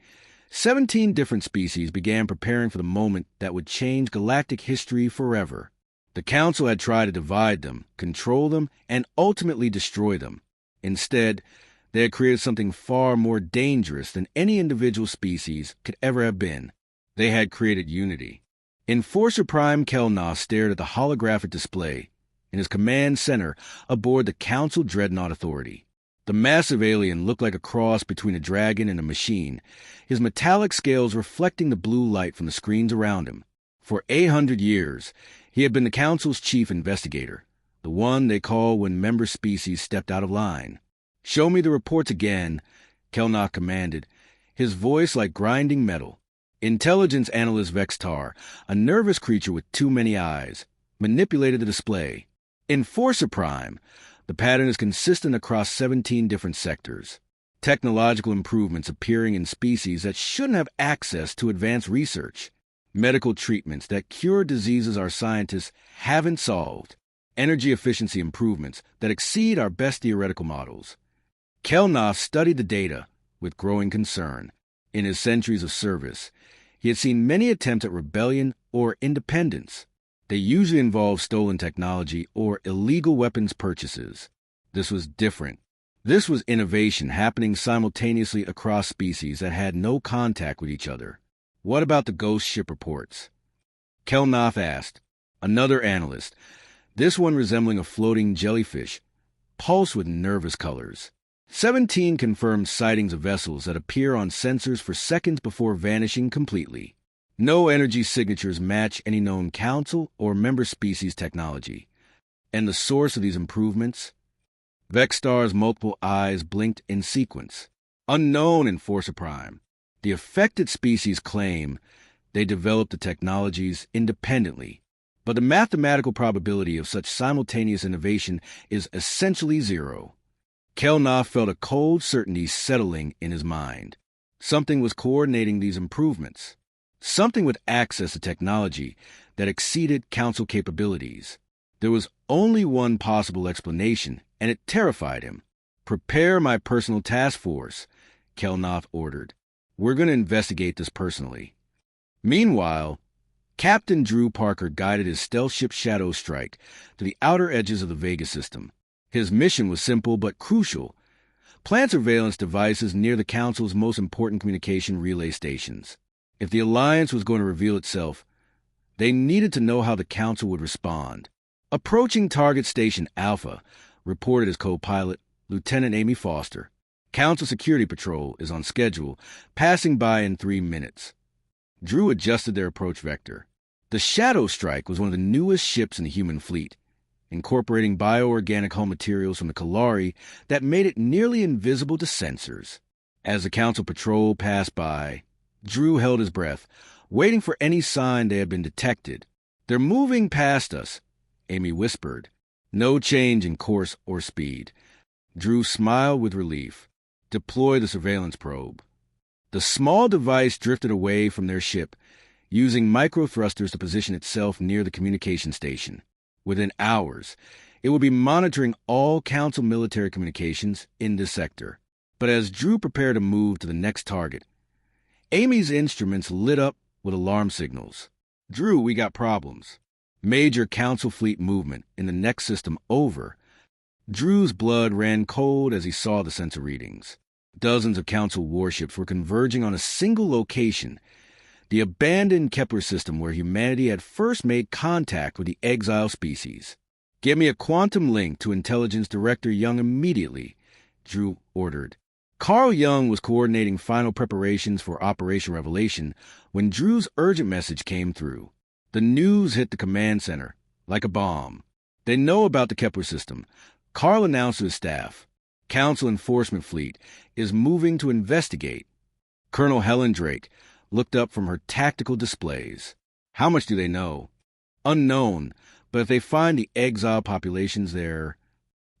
17 different species began preparing for the moment that would change galactic history forever. The Council had tried to divide them, control them, and ultimately destroy them. Instead, they had created something far more dangerous than any individual species could ever have been. They had created unity. Enforcer Prime Kelnoth stared at the holographic display in his command center aboard the Council Dreadnought Authority. The massive alien looked like a cross between a dragon and a machine, his metallic scales reflecting the blue light from the screens around him. For 800 years, he had been the Council's chief investigator, the one they call when member species stepped out of line. Show me the reports again, Kelnoth commanded, his voice like grinding metal. Intelligence analyst Vextar, a nervous creature with too many eyes, manipulated the display. Enforcer Prime, the pattern is consistent across 17 different sectors. Technological improvements appearing in species that shouldn't have access to advanced research. Medical treatments that cure diseases our scientists haven't solved. Energy efficiency improvements that exceed our best theoretical models. Kelnoth studied the data with growing concern. In his centuries of service, he had seen many attempts at rebellion or independence. They usually involved stolen technology or illegal weapons purchases. This was different. This was innovation happening simultaneously across species that had no contact with each other. What about the ghost ship reports? Kelnoth asked. Another analyst, this one resembling a floating jellyfish, pulsed with nervous colors. 17 confirmed sightings of vessels that appear on sensors for seconds before vanishing completely. No energy signatures match any known Council or member species technology. And the source of these improvements? Vextar's multiple eyes blinked in sequence. Unknown, Enforcer Prime. The affected species claim they developed the technologies independently, but the mathematical probability of such simultaneous innovation is essentially zero. Kelnoth felt a cold certainty settling in his mind. Something was coordinating these improvements. Something with access to technology that exceeded Council capabilities. There was only one possible explanation, and it terrified him. Prepare my personal task force, Kelnoth ordered. We're going to investigate this personally. Meanwhile, Captain Drew Parker guided his stealth ship Shadow Strike to the outer edges of the Vega system. His mission was simple but crucial. Plant surveillance devices near the Council's most important communication relay stations. If the Alliance was going to reveal itself, they needed to know how the Council would respond. Approaching Target Station Alpha, reported his co-pilot, Lieutenant Amy Foster. Council Security Patrol is on schedule, passing by in 3 minutes. Drew adjusted their approach vector. The Shadow Strike was one of the newest ships in the human fleet, incorporating bioorganic hull materials from the Kalari that made it nearly invisible to sensors. As the Council patrol passed by, Drew held his breath, waiting for any sign they had been detected. They're moving past us, Amy whispered. No change in course or speed. Drew smiled with relief. Deploy the surveillance probe. The small device drifted away from their ship, using micro-thrusters to position itself near the communication station. Within hours, it would be monitoring all Council military communications in this sector. But as Drew prepared to move to the next target, Amy's instruments lit up with alarm signals. Drew, we got problems. Major Council fleet movement in the next system over. Drew's blood ran cold as he saw the sensor readings. Dozens of Council warships were converging on a single location, the abandoned Kepler system where humanity had first made contact with the exiled species. Get me a quantum link to Intelligence Director Young immediately, Drew ordered. Carl Young was coordinating final preparations for Operation Revelation when Drew's urgent message came through. The news hit the command center like a bomb. They know about the Kepler system. Carl announced to his staff, Council Enforcement Fleet is moving to investigate. Colonel Helen Drake looked up from her tactical displays. How much do they know? Unknown, but if they find the exile populations there...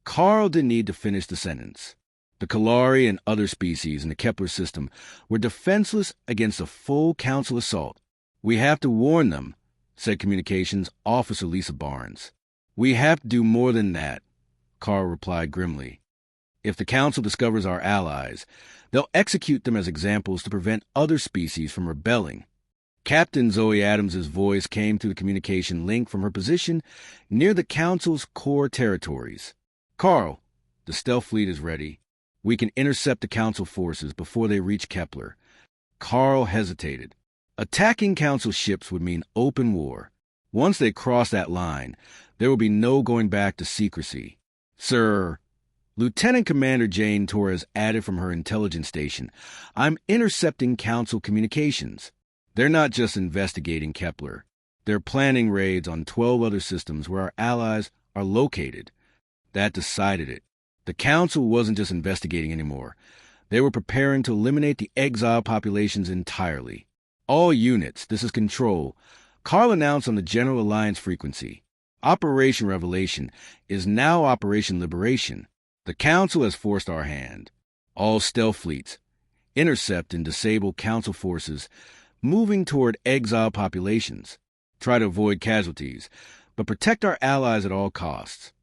Carl didn't need to finish the sentence. The Kalari and other species in the Kepler system were defenseless against a full Council assault. We have to warn them, said Communications Officer Lisa Barnes. We have to do more than that, Carl replied grimly. If the Council discovers our allies, they'll execute them as examples to prevent other species from rebelling. Captain Zoe Adams's voice came through the communication link from her position near the Council's core territories. Carl, the stealth fleet is ready. We can intercept the Council forces before they reach Kepler. Carl hesitated. Attacking Council ships would mean open war. Once they cross that line, there will be no going back to secrecy. Sir, Lieutenant Commander Jane Torres added from her intelligence station, I'm intercepting Council communications. They're not just investigating Kepler. They're planning raids on 12 other systems where our allies are located. That decided it. The Council wasn't just investigating anymore. They were preparing to eliminate the exile populations entirely. All units, this is Control. Carl announced on the General Alliance frequency. Operation Revelation is now Operation Liberation. The Council has forced our hand. All stealth fleets, intercept and disable Council forces moving toward exile populations. Try to avoid casualties, but protect our allies at all costs.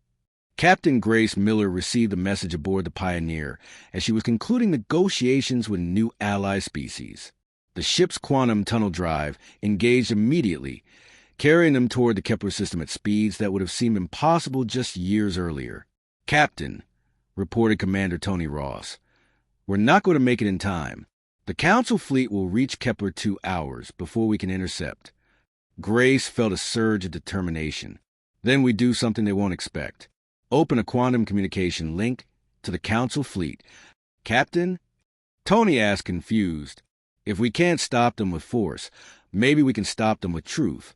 Captain Grace Miller received a message aboard the Pioneer as she was concluding negotiations with new ally species. The ship's quantum tunnel drive engaged immediately, carrying them toward the Kepler system at speeds that would have seemed impossible just years earlier. Captain, reported Commander Tony Ross, we're not going to make it in time. The Council fleet will reach Kepler 2 hours before we can intercept. Grace felt a surge of determination. Then we do something they won't expect. Open a quantum communication link to the Council fleet. Captain? Tony asked, confused. If we can't stop them with force, maybe we can stop them with truth.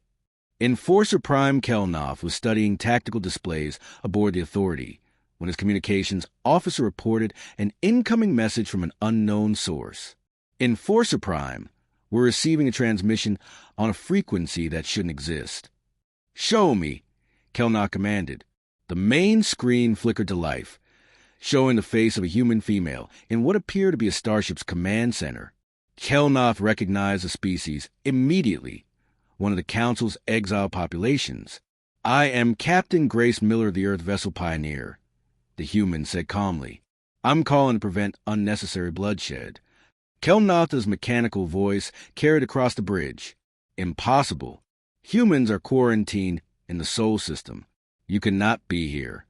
Enforcer Prime Kelnoff was studying tactical displays aboard the Authority when his communications officer reported an incoming message from an unknown source. Enforcer Prime were receiving a transmission on a frequency that shouldn't exist. Show me, Kelnoff commanded. The main screen flickered to life, showing the face of a human female in what appeared to be a starship's command center. Kelnoff recognized the species immediately, one of the Council's exile populations. I am Captain Grace Miller of the Earth Vessel Pioneer, the human said calmly. I'm calling to prevent unnecessary bloodshed. Kelnoth's mechanical voice carried across the bridge. Impossible. Humans are quarantined in the Sol system. You cannot be here.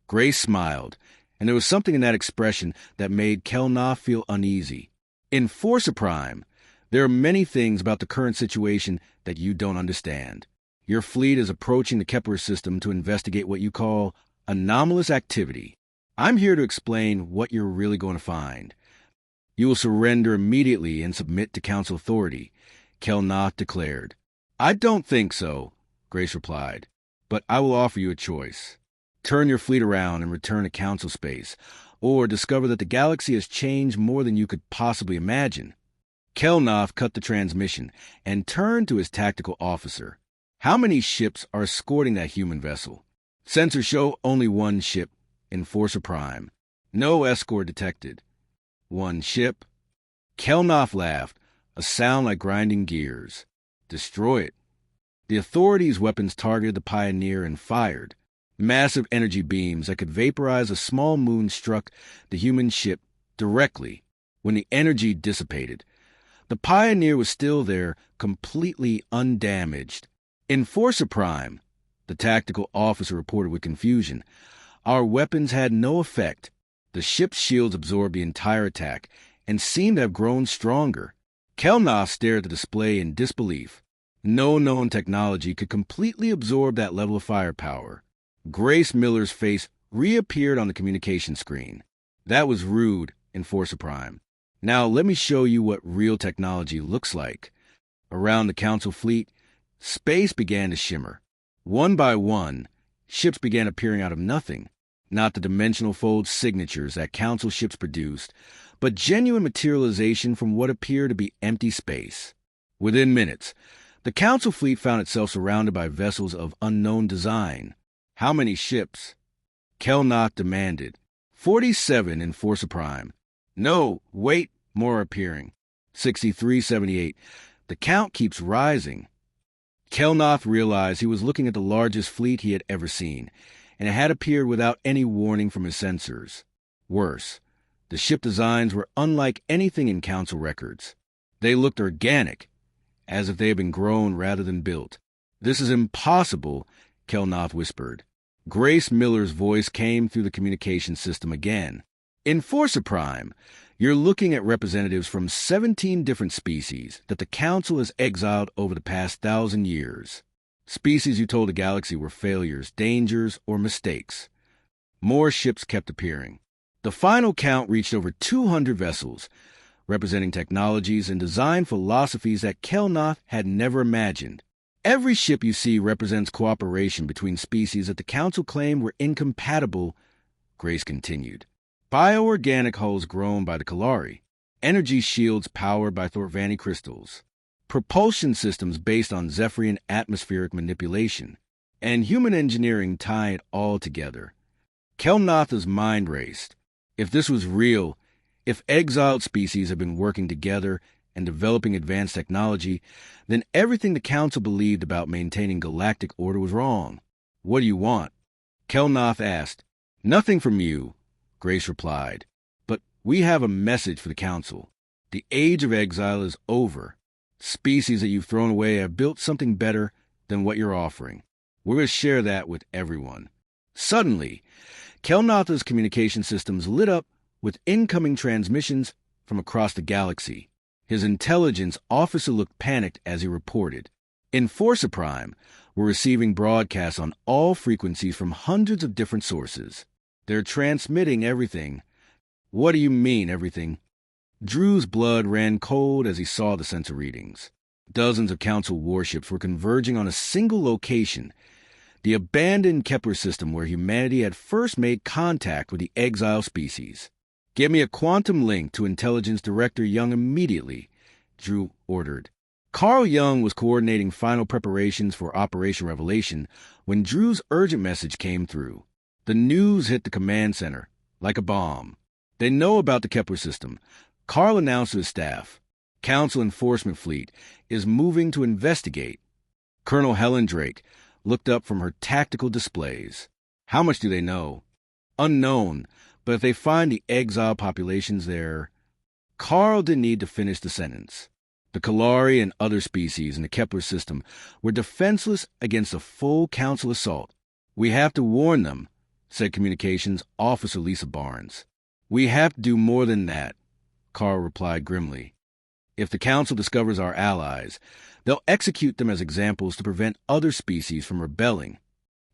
Grace smiled, and there was something in that expression that made Kelnoff feel uneasy. Enforcer Prime, there are many things about the current situation that you don't understand. Your fleet is approaching the Kepler system to investigate what you call anomalous activity. I'm here to explain what you're really going to find. You will surrender immediately and submit to Council authority, Kelnoth declared. I don't think so, Grace replied, but I will offer you a choice. Turn your fleet around and return to Council space, or discover that the galaxy has changed more than you could possibly imagine. Kelnoth cut the transmission and turned to his tactical officer. How many ships are escorting that human vessel? Sensors show only one ship, Enforcer Prime. No escort detected. One ship. Kelnoth laughed, a sound like grinding gears. Destroy it. The authorities' weapons targeted the Pioneer and fired. Massive energy beams that could vaporize a small moon struck the human ship directly. When the energy dissipated, the Pioneer was still there, completely undamaged. Enforcer Prime, the tactical officer reported with confusion. Our weapons had no effect. The ship's shields absorbed the entire attack and seemed to have grown stronger. Kelnoth stared at the display in disbelief. No known technology could completely absorb that level of firepower. Grace Miller's face reappeared on the communication screen. That was rude, Enforcer Prime. Now let me show you what real technology looks like. Around the Council fleet, space began to shimmer. One by one, ships began appearing out of nothing. Not the dimensional fold signatures that Council ships produced, but genuine materialization from what appeared to be empty space. Within minutes, the Council fleet found itself surrounded by vessels of unknown design. How many ships? Kelnoth demanded. 47, Enforcer Prime. No, wait, more appearing. 6378. The count keeps rising. Kelnoth realized he was looking at the largest fleet he had ever seen, and it had appeared without any warning from his sensors. Worse, the ship designs were unlike anything in Council records. They looked organic, as if they had been grown rather than built. This is impossible, Kelnoth whispered. Grace Miller's voice came through the communication system again. Enforcer Prime, you're looking at representatives from 17 different species that the Council has exiled over the past 1,000 years. Species you told the galaxy were failures, dangers, or mistakes. More ships kept appearing. The final count reached over 200 vessels, representing technologies and design philosophies that Kelnoth had never imagined. Every ship you see represents cooperation between species that the Council claimed were incompatible, Grace continued. Bioorganic hulls grown by the Kalari, energy shields powered by Thorvani crystals, propulsion systems based on Zephyrian atmospheric manipulation, and human engineering tie it all together. Kelnoth's mind raced. If this was real, if exiled species had been working together and developing advanced technology, then everything the Council believed about maintaining galactic order was wrong. What do you want? Kelnoth asked. Nothing from you, Grace replied. But we have a message for the Council. The age of exile is over. Species that you've thrown away have built something better than what you're offering. We're going to share that with everyone. Suddenly, Kelnoth's communication systems lit up with incoming transmissions from across the galaxy. His intelligence officer looked panicked as he reported. Enforcer Prime were receiving broadcasts on all frequencies from hundreds of different sources. They're transmitting everything. What do you mean, everything? Drew's blood ran cold as he saw the sensor readings. Dozens of Council warships were converging on a single location, the abandoned Kepler system where humanity had first made contact with the exile species. Get me a quantum link to Intelligence Director Young immediately, Drew ordered. Carl Young was coordinating final preparations for Operation Revelation when Drew's urgent message came through. The news hit the command center like a bomb. They know about the Kepler system. Carl announced to his staff. Council Enforcement Fleet is moving to investigate. Colonel Helen Drake looked up from her tactical displays. How much do they know? Unknown, but if they find the exile populations there... Carl didn't need to finish the sentence. The Kalari and other species in the Kepler system were defenseless against a full Council assault. We have to warn them, said Communications Officer Lisa Barnes. We have to do more than that, Carl replied grimly. If the Council discovers our allies, they'll execute them as examples to prevent other species from rebelling.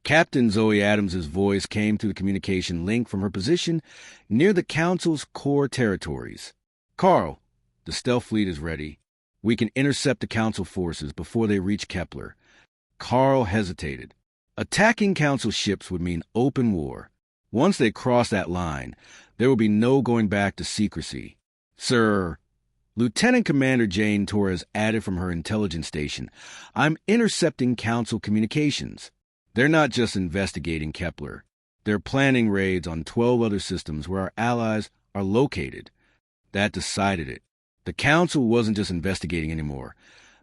Captain Zoe Adams' voice came through the communication link from her position near the Council's core territories. Carl, the stealth fleet is ready. We can intercept the Council forces before they reach Kepler. Carl hesitated. Attacking Council ships would mean open war. Once they cross that line, there will be no going back to secrecy. Sir, Lieutenant Commander Jane Torres added from her intelligence station, I'm intercepting Council communications. They're not just investigating Kepler. They're planning raids on 12 other systems where our allies are located. That decided it. The Council wasn't just investigating anymore.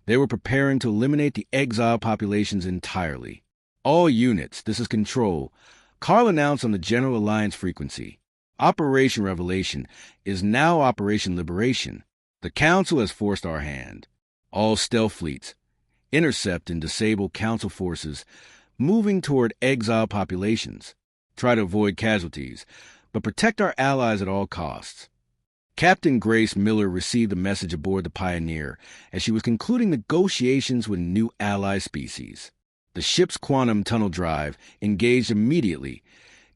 They were preparing to eliminate the exile populations entirely. All units, this is Control. Carl announced on the General Alliance frequency. Operation Revelation is now Operation Liberation. The Council has forced our hand. All stealth fleets, intercept and disable Council forces moving toward exile populations. Try to avoid casualties, but protect our allies at all costs. Captain Grace Miller received a message aboard the Pioneer as she was concluding negotiations with new ally species. The ship's quantum tunnel drive engaged immediately,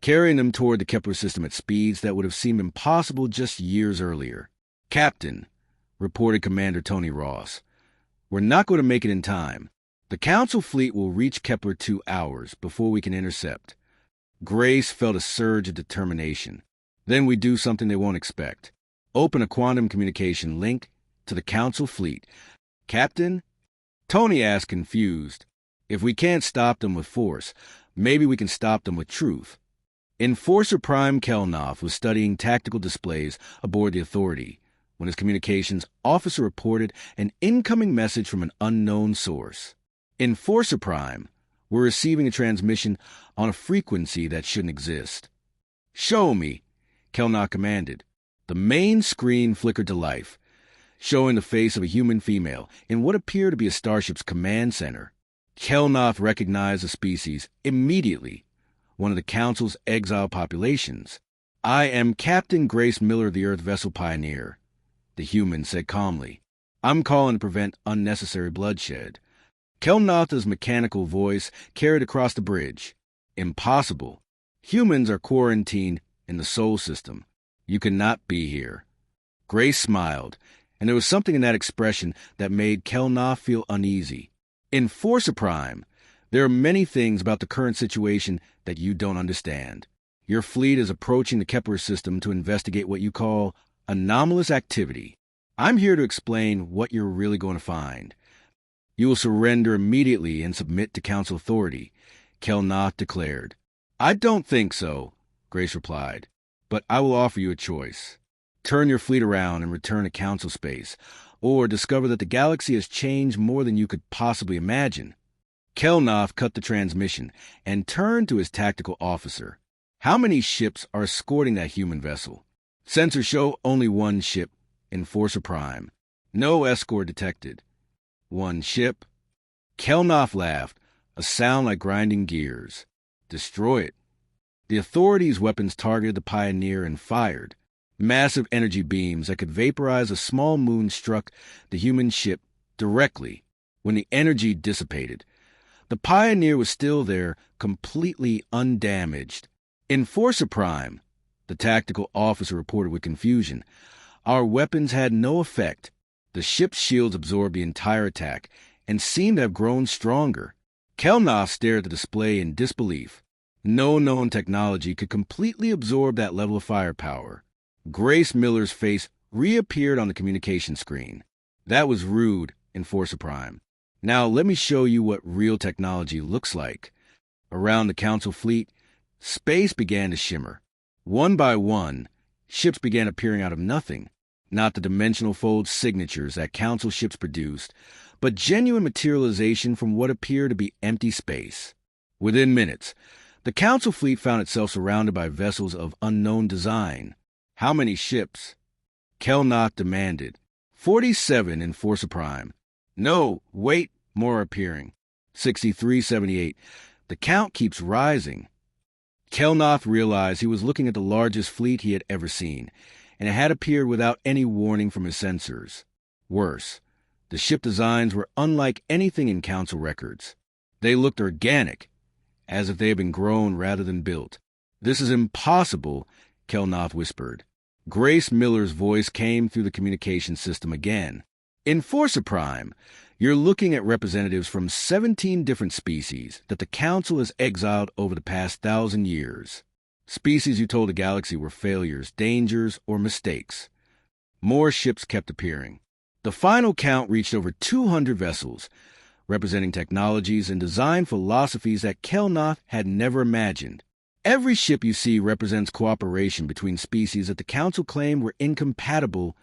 carrying them toward the Kepler system at speeds that would have seemed impossible just years earlier. "Captain," reported Commander Tony Ross, "we're not going to make it in time. The Council fleet will reach Kepler 2 hours before we can intercept." Grace felt a surge of determination. Then we do something they won't expect. Open a quantum communication link to the Council fleet. "Captain?" Tony asked, confused. "If we can't stop them with force, maybe we can stop them with truth." Enforcer Prime Kelnoff was studying tactical displays aboard the Authority when his communications officer reported an incoming message from an unknown source. "Enforcer Prime, we're receiving a transmission on a frequency that shouldn't exist." "Show me," Kelnoff commanded. The main screen flickered to life, showing the face of a human female in what appeared to be a starship's command center. Kelnoff recognized the species immediately, one of the Council's exile populations. "I am Captain Grace Miller of the Earth Vessel Pioneer," the human said calmly. "I'm calling to prevent unnecessary bloodshed." Kelnoth's mechanical voice carried across the bridge. "Impossible. Humans are quarantined in the Sol system. You cannot be here." Grace smiled, and there was something in that expression that made Kelnoth feel uneasy. "Enforcer Prime, there are many things about the current situation that you don't understand. Your fleet is approaching the Kepler system to investigate what you call anomalous activity. I'm here to explain what you're really going to find. You will surrender immediately and submit to Council authority," Kelnoth declared. "I don't think so," Grace replied, "but I will offer you a choice. Turn your fleet around and return to Council space, or discover that the galaxy has changed more than you could possibly imagine." Kelnoth cut the transmission and turned to his tactical officer. "How many ships are escorting that human vessel?" "Sensors show only one ship, Enforcer Prime. No escort detected." "One ship?" Kelnoth laughed, a sound like grinding gears. "Destroy it." The Authority's weapons targeted the Pioneer and fired. Massive energy beams that could vaporize a small moon struck the human ship directly. When the energy dissipated, the Pioneer was still there, completely undamaged. "Enforcer Prime," the tactical officer reported with confusion. "Our weapons had no effect. The ship's shields absorbed the entire attack and seemed to have grown stronger." Kelnoth stared at the display in disbelief. No known technology could completely absorb that level of firepower. Grace Miller's face reappeared on the communication screen. "That was rude, Enforcer Prime. Now let me show you what real technology looks like." Around the Council fleet, space began to shimmer. One by one, ships began appearing out of nothing. Not the dimensional fold signatures that Council ships produced, but genuine materialization from what appeared to be empty space. Within minutes, the Council fleet found itself surrounded by vessels of unknown design. "How many ships?" Kelnoth demanded. 47, Enforcer Prime. "No, wait, more are appearing. 6378. The count keeps rising." Kelnoth realized he was looking at the largest fleet he had ever seen, and it had appeared without any warning from his sensors. Worse, the ship designs were unlike anything in Council records. They looked organic, as if they had been grown rather than built. "This is impossible," Kelnoth whispered. Grace Miller's voice came through the communication system again. "Enforcer Prime, you're looking at representatives from 17 different species that the Council has exiled over the past 1,000 years. Species you told the galaxy were failures, dangers, or mistakes." More ships kept appearing. The final count reached over 200 vessels, representing technologies and design philosophies that Kelnoth had never imagined. Every ship you see represents cooperation between species that the Council claimed were incompatible,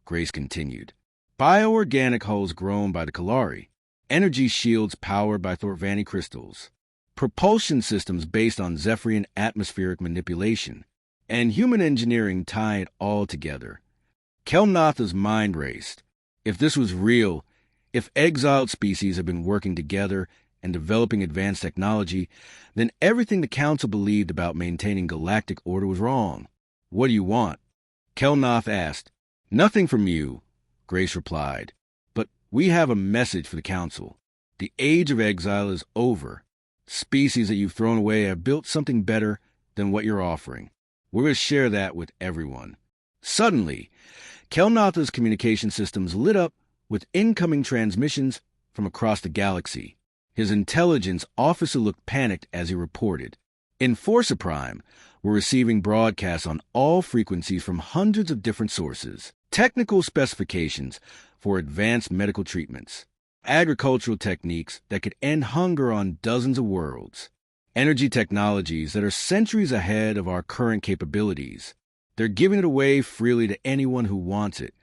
Grace continued. Bioorganic hulls grown by the Kalari, energy shields powered by Thorvani crystals, propulsion systems based on Zephyrian atmospheric manipulation, and human engineering tie it all together. Kelnotha's mind raced. If this was real, if exiled species had been working together and developing advanced technology, then everything the Council believed about maintaining galactic order was wrong. What do you want? Kelnoth asked. Nothing from you, Grace replied. But we have a message for the Council. The age of exile is over. Species that you've thrown away have built something better than what you're offering. We're going to share that with everyone. Suddenly, Kelnotha's communication systems lit up with incoming transmissions from across the galaxy. His intelligence officer looked panicked as he reported. Enforcer Prime were receiving broadcasts on all frequencies from hundreds of different sources. Technical specifications for advanced medical treatments. Agricultural techniques that could end hunger on dozens of worlds. Energy technologies that are centuries ahead of our current capabilities. They're giving it away freely to anyone who wants it.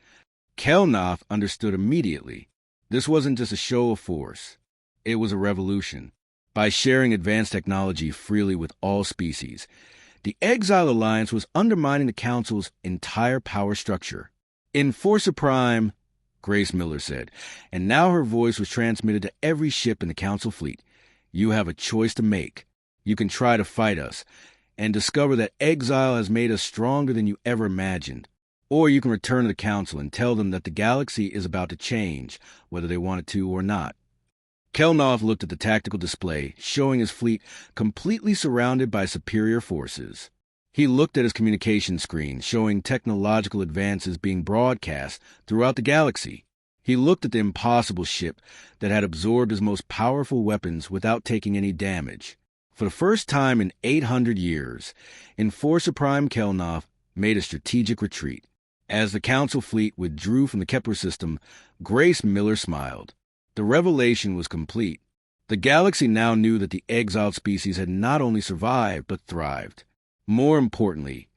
Kelnoth understood immediately. This wasn't just a show of force. It was a revolution. By sharing advanced technology freely with all species, the Exile Alliance was undermining the Council's entire power structure. Enforcer Prime, Grace Miller said, and now her voice was transmitted to every ship in the Council fleet. You have a choice to make. You can try to fight us and discover that exile has made us stronger than you ever imagined. Or you can return to the Council and tell them that the galaxy is about to change, whether they want it to or not. Kelnoth looked at the tactical display, showing his fleet completely surrounded by superior forces. He looked at his communication screen, showing technological advances being broadcast throughout the galaxy. He looked at the impossible ship that had absorbed his most powerful weapons without taking any damage. For the first time in 800 years, Enforcer Prime Kelnoth made a strategic retreat. As the Council fleet withdrew from the Kepler system, Grace Miller smiled. The revelation was complete. The galaxy now knew that the exiled species had not only survived, but thrived. More importantly,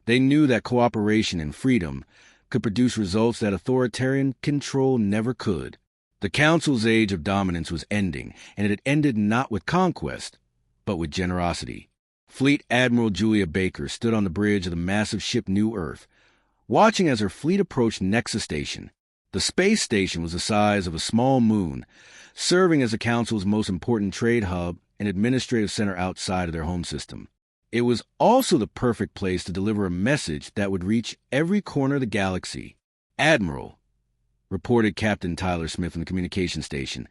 they knew that cooperation and freedom could produce results that authoritarian control never could. The Council's age of dominance was ending, and it had ended not with conquest, but with generosity. Fleet Admiral Julia Baker stood on the bridge of the massive ship New Earth, watching as her fleet approached Nexus Station. The space station was the size of a small moon, serving as the Council's most important trade hub and administrative center outside of their home system. It was also the perfect place to deliver a message that would reach every corner of the galaxy. Admiral, reported Captain Tyler Smith from the communication station,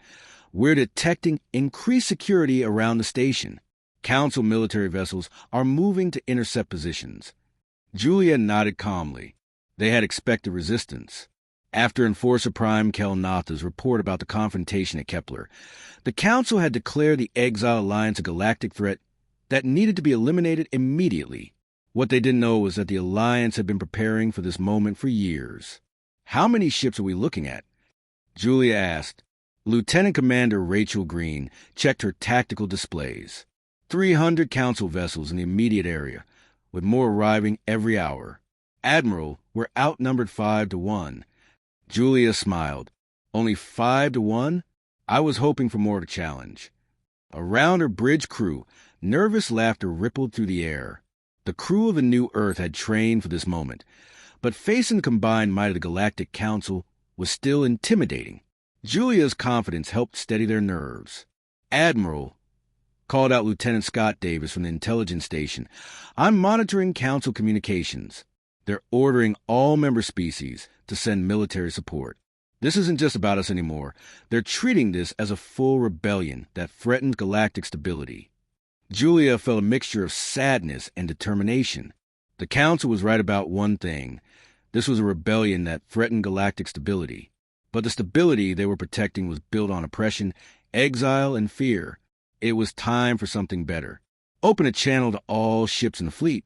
we're detecting increased security around the station. Council military vessels are moving to intercept positions. Julia nodded calmly. They had expected resistance. After Enforcer Prime Kelnotha's report about the confrontation at Kepler, the Council had declared the Exile Alliance a galactic threat that needed to be eliminated immediately. What they didn't know was that the Alliance had been preparing for this moment for years. How many ships are we looking at? Julia asked. Lieutenant Commander Rachel Green checked her tactical displays. 300 Council vessels in the immediate area, with more arriving every hour. Admiral, we're outnumbered 5-1. Julia smiled. Only 5-1? I was hoping for more of a challenge. Around her bridge crew, nervous laughter rippled through the air. The crew of the New Earth had trained for this moment, but facing the combined might of the Galactic Council was still intimidating. Julia's confidence helped steady their nerves. Admiral, called out Lieutenant Scott Davis from the intelligence station, I'm monitoring Council communications. They're ordering all member species to send military support. This isn't just about us anymore. They're treating this as a full rebellion that threatens galactic stability. Julia felt a mixture of sadness and determination. The Council was right about one thing. This was a rebellion that threatened galactic stability. But the stability they were protecting was built on oppression, exile, and fear. It was time for something better. Open a channel to all ships in the fleet,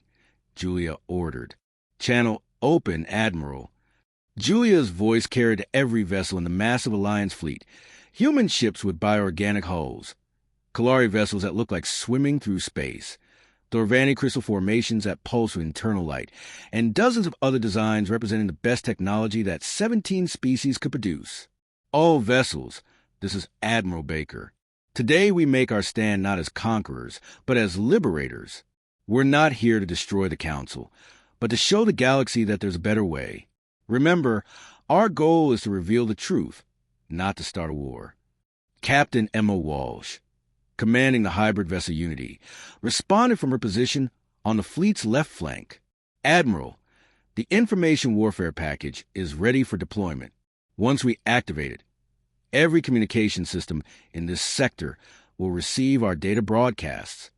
Julia ordered. Channel open, Admiral. Julia's voice carried to every vessel in the massive Alliance fleet, human ships with bioorganic hulls, Kalari vessels that look like swimming through space, Thorvani crystal formations that pulse with internal light, and dozens of other designs representing the best technology that 17 species could produce. All vessels. This is Admiral Baker. Today we make our stand not as conquerors, but as liberators. We're not here to destroy the Council, but to show the galaxy that there's a better way. Remember, our goal is to reveal the truth, not to start a war. Captain Emma Walsh, commanding the hybrid vessel Unity, responded from her position on the fleet's left flank. Admiral, the information warfare package is ready for deployment. Once we activate it, every communication system in this sector will receive our data broadcasts.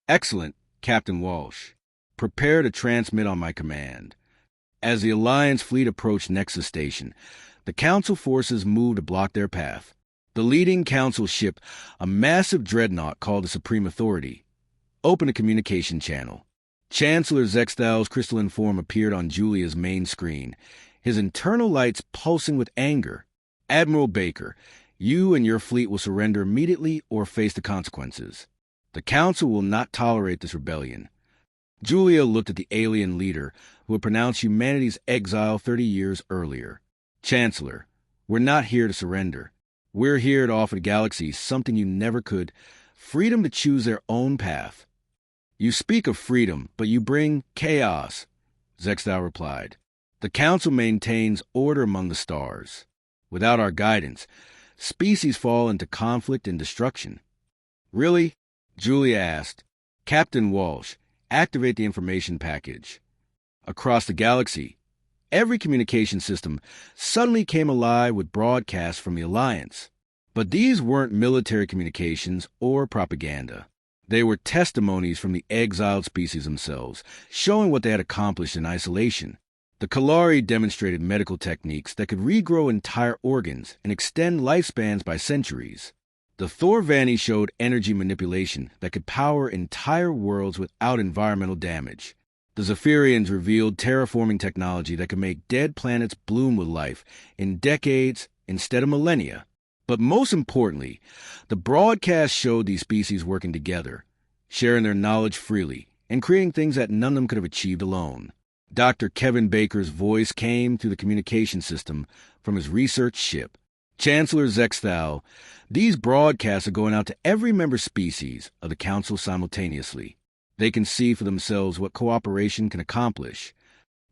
Excellent, Captain Walsh. Prepare to transmit on my command. As the Alliance fleet approached Nexus Station, the Council forces moved to block their path. The leading Council ship, a massive dreadnought called the Supreme Authority, opened a communication channel. Chancellor Zexthal's crystalline form appeared on Julia's main screen, his internal lights pulsing with anger. Admiral Baker, you and your fleet will surrender immediately or face the consequences. The Council will not tolerate this rebellion. Julia looked at the alien leader who had pronounced humanity's exile 30 years earlier. Chancellor, we're not here to surrender. We're here to offer the galaxy something you never could, freedom to choose their own path. You speak of freedom, but you bring chaos, Zextal replied. The Council maintains order among the stars. Without our guidance, species fall into conflict and destruction. Really? Julia asked. Captain Walsh, activate the information package. Across the galaxy, every communication system suddenly came alive with broadcasts from the Alliance. But these weren't military communications or propaganda. They were testimonies from the exiled species themselves, showing what they had accomplished in isolation. The Kalari demonstrated medical techniques that could regrow entire organs and extend lifespans by centuries. The Thorvani showed energy manipulation that could power entire worlds without environmental damage. The Zephyrians revealed terraforming technology that could make dead planets bloom with life in decades instead of millennia. But most importantly, the broadcast showed these species working together, sharing their knowledge freely, and creating things that none of them could have achieved alone. Dr. Kevin Baker's voice came through the communication system from his research ship. Chancellor Zextal, these broadcasts are going out to every member species of the Council simultaneously. They can see for themselves what cooperation can accomplish.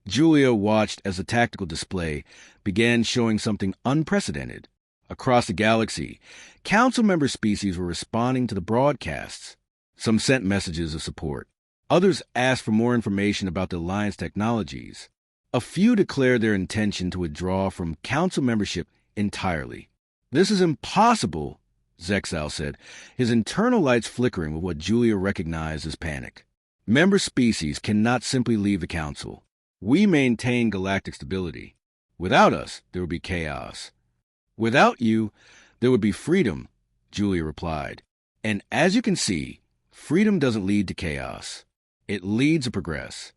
Julia watched as the tactical display began showing something unprecedented. Across the galaxy, Council member species were responding to the broadcasts. Some sent messages of support. Others asked for more information about the Alliance technologies. A few declared their intention to withdraw from Council membership entirely. This is impossible, Zexal said, his internal lights flickering with what Julia recognized as panic. Member species cannot simply leave the Council. We maintain galactic stability. Without us, there would be chaos. Without you, there would be freedom, Julia replied. And as you can see, freedom doesn't lead to chaos. It leads to progress.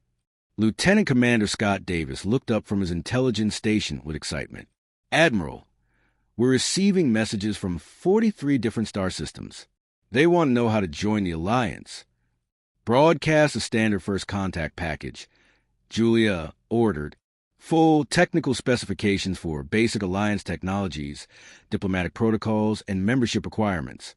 Lieutenant Commander Scott Davis looked up from his intelligence station with excitement. Admiral, we're receiving messages from 43 different star systems. They want to know how to join the Alliance. Broadcast a standard first contact package. Julia ordered. Full technical specifications for basic Alliance technologies, diplomatic protocols, and membership requirements.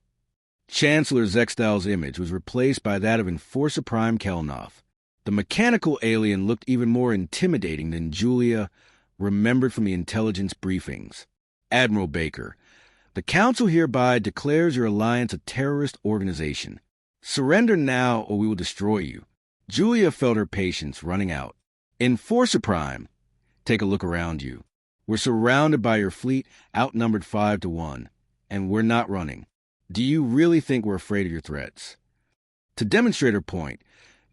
Chancellor Zextal's image was replaced by that of Enforcer Prime Kelnoth. The mechanical alien looked even more intimidating than Julia remembered from the intelligence briefings. Admiral Baker, the Council hereby declares your Alliance a terrorist organization. Surrender now or we will destroy you. Julia felt her patience running out. Enforcer Prime, take a look around you. We're surrounded by your fleet, outnumbered 5-1, and we're not running. Do you really think we're afraid of your threats? To demonstrate her point,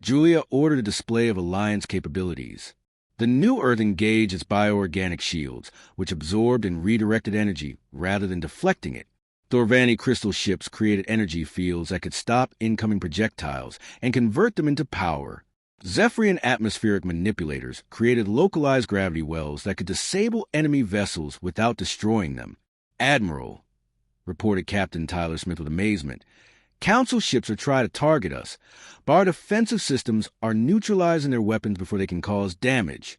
Julia ordered a display of Alliance capabilities. The new Earth engaged its bioorganic shields, which absorbed and redirected energy rather than deflecting it. Thorvani crystal ships created energy fields that could stop incoming projectiles and convert them into power. Zephyrian atmospheric manipulators created localized gravity wells that could disable enemy vessels without destroying them. Admiral, reported Captain Tyler Smith with amazement. Council ships are trying to target us, but our defensive systems are neutralizing their weapons before they can cause damage.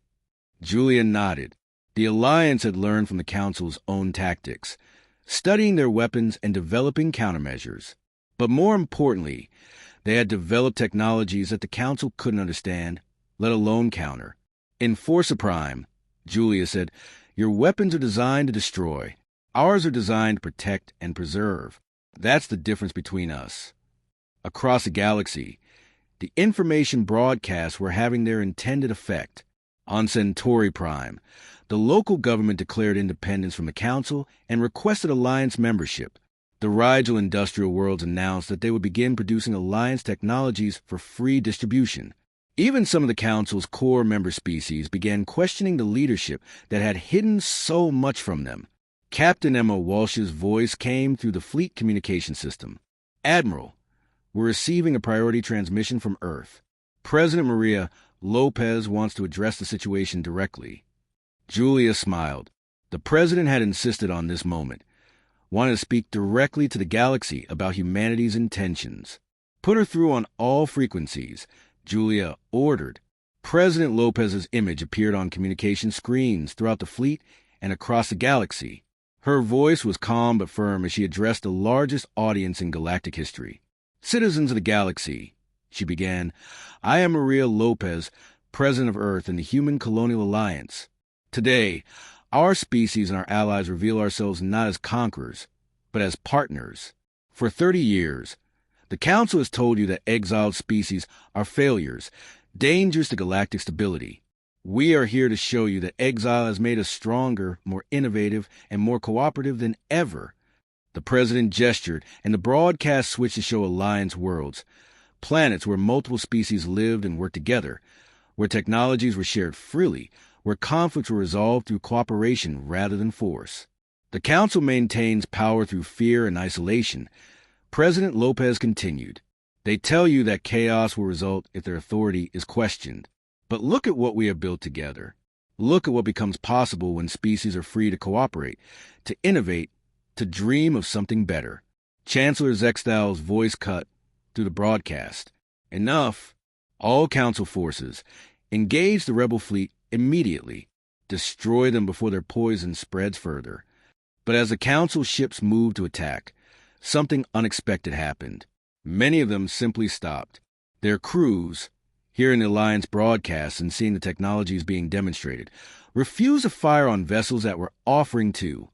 Julia nodded. The Alliance had learned from the Council's own tactics, studying their weapons and developing countermeasures. But more importantly, they had developed technologies that the Council couldn't understand, let alone counter. In Forza Prime, Julia said, your weapons are designed to destroy. Ours are designed to protect and preserve. That's the difference between us. Across the galaxy, the information broadcasts were having their intended effect. On Centauri Prime, the local government declared independence from the Council and requested Alliance membership. The Rigel Industrial Worlds announced that they would begin producing Alliance technologies for free distribution. Even some of the Council's core member species began questioning the leadership that had hidden so much from them. Captain Emma Walsh's voice came through the fleet communication system. Admiral, we're receiving a priority transmission from Earth. President Maria Lopez wants to address the situation directly. Julia smiled. The president had insisted on this moment, wanted to speak directly to the galaxy about humanity's intentions. Put her through on all frequencies, Julia ordered. President Lopez's image appeared on communication screens throughout the fleet and across the galaxy. Her voice was calm but firm as she addressed the largest audience in galactic history. Citizens of the galaxy, she began, I am Maria Lopez, President of Earth and the Human Colonial Alliance. Today, our species and our allies reveal ourselves not as conquerors, but as partners. For 30 years, the Council has told you that exiled species are failures, dangers to galactic stability. We are here to show you that exile has made us stronger, more innovative, and more cooperative than ever. The president gestured, and the broadcast switched to show Alliance worlds, planets where multiple species lived and worked together, where technologies were shared freely, where conflicts were resolved through cooperation rather than force. The Council maintains power through fear and isolation. President Lopez continued, they tell you that chaos will result if their authority is questioned. But look at what we have built together. Look at what becomes possible when species are free to cooperate, to innovate, to dream of something better. Chancellor Zextal's voice cut through the broadcast. Enough. All Council forces, engage the rebel fleet immediately. Destroy them before their poison spreads further. But as the Council ships moved to attack, something unexpected happened. Many of them simply stopped. Their crews, hearing the Alliance broadcasts and seeing the technologies being demonstrated, refused to fire on vessels that were offering to.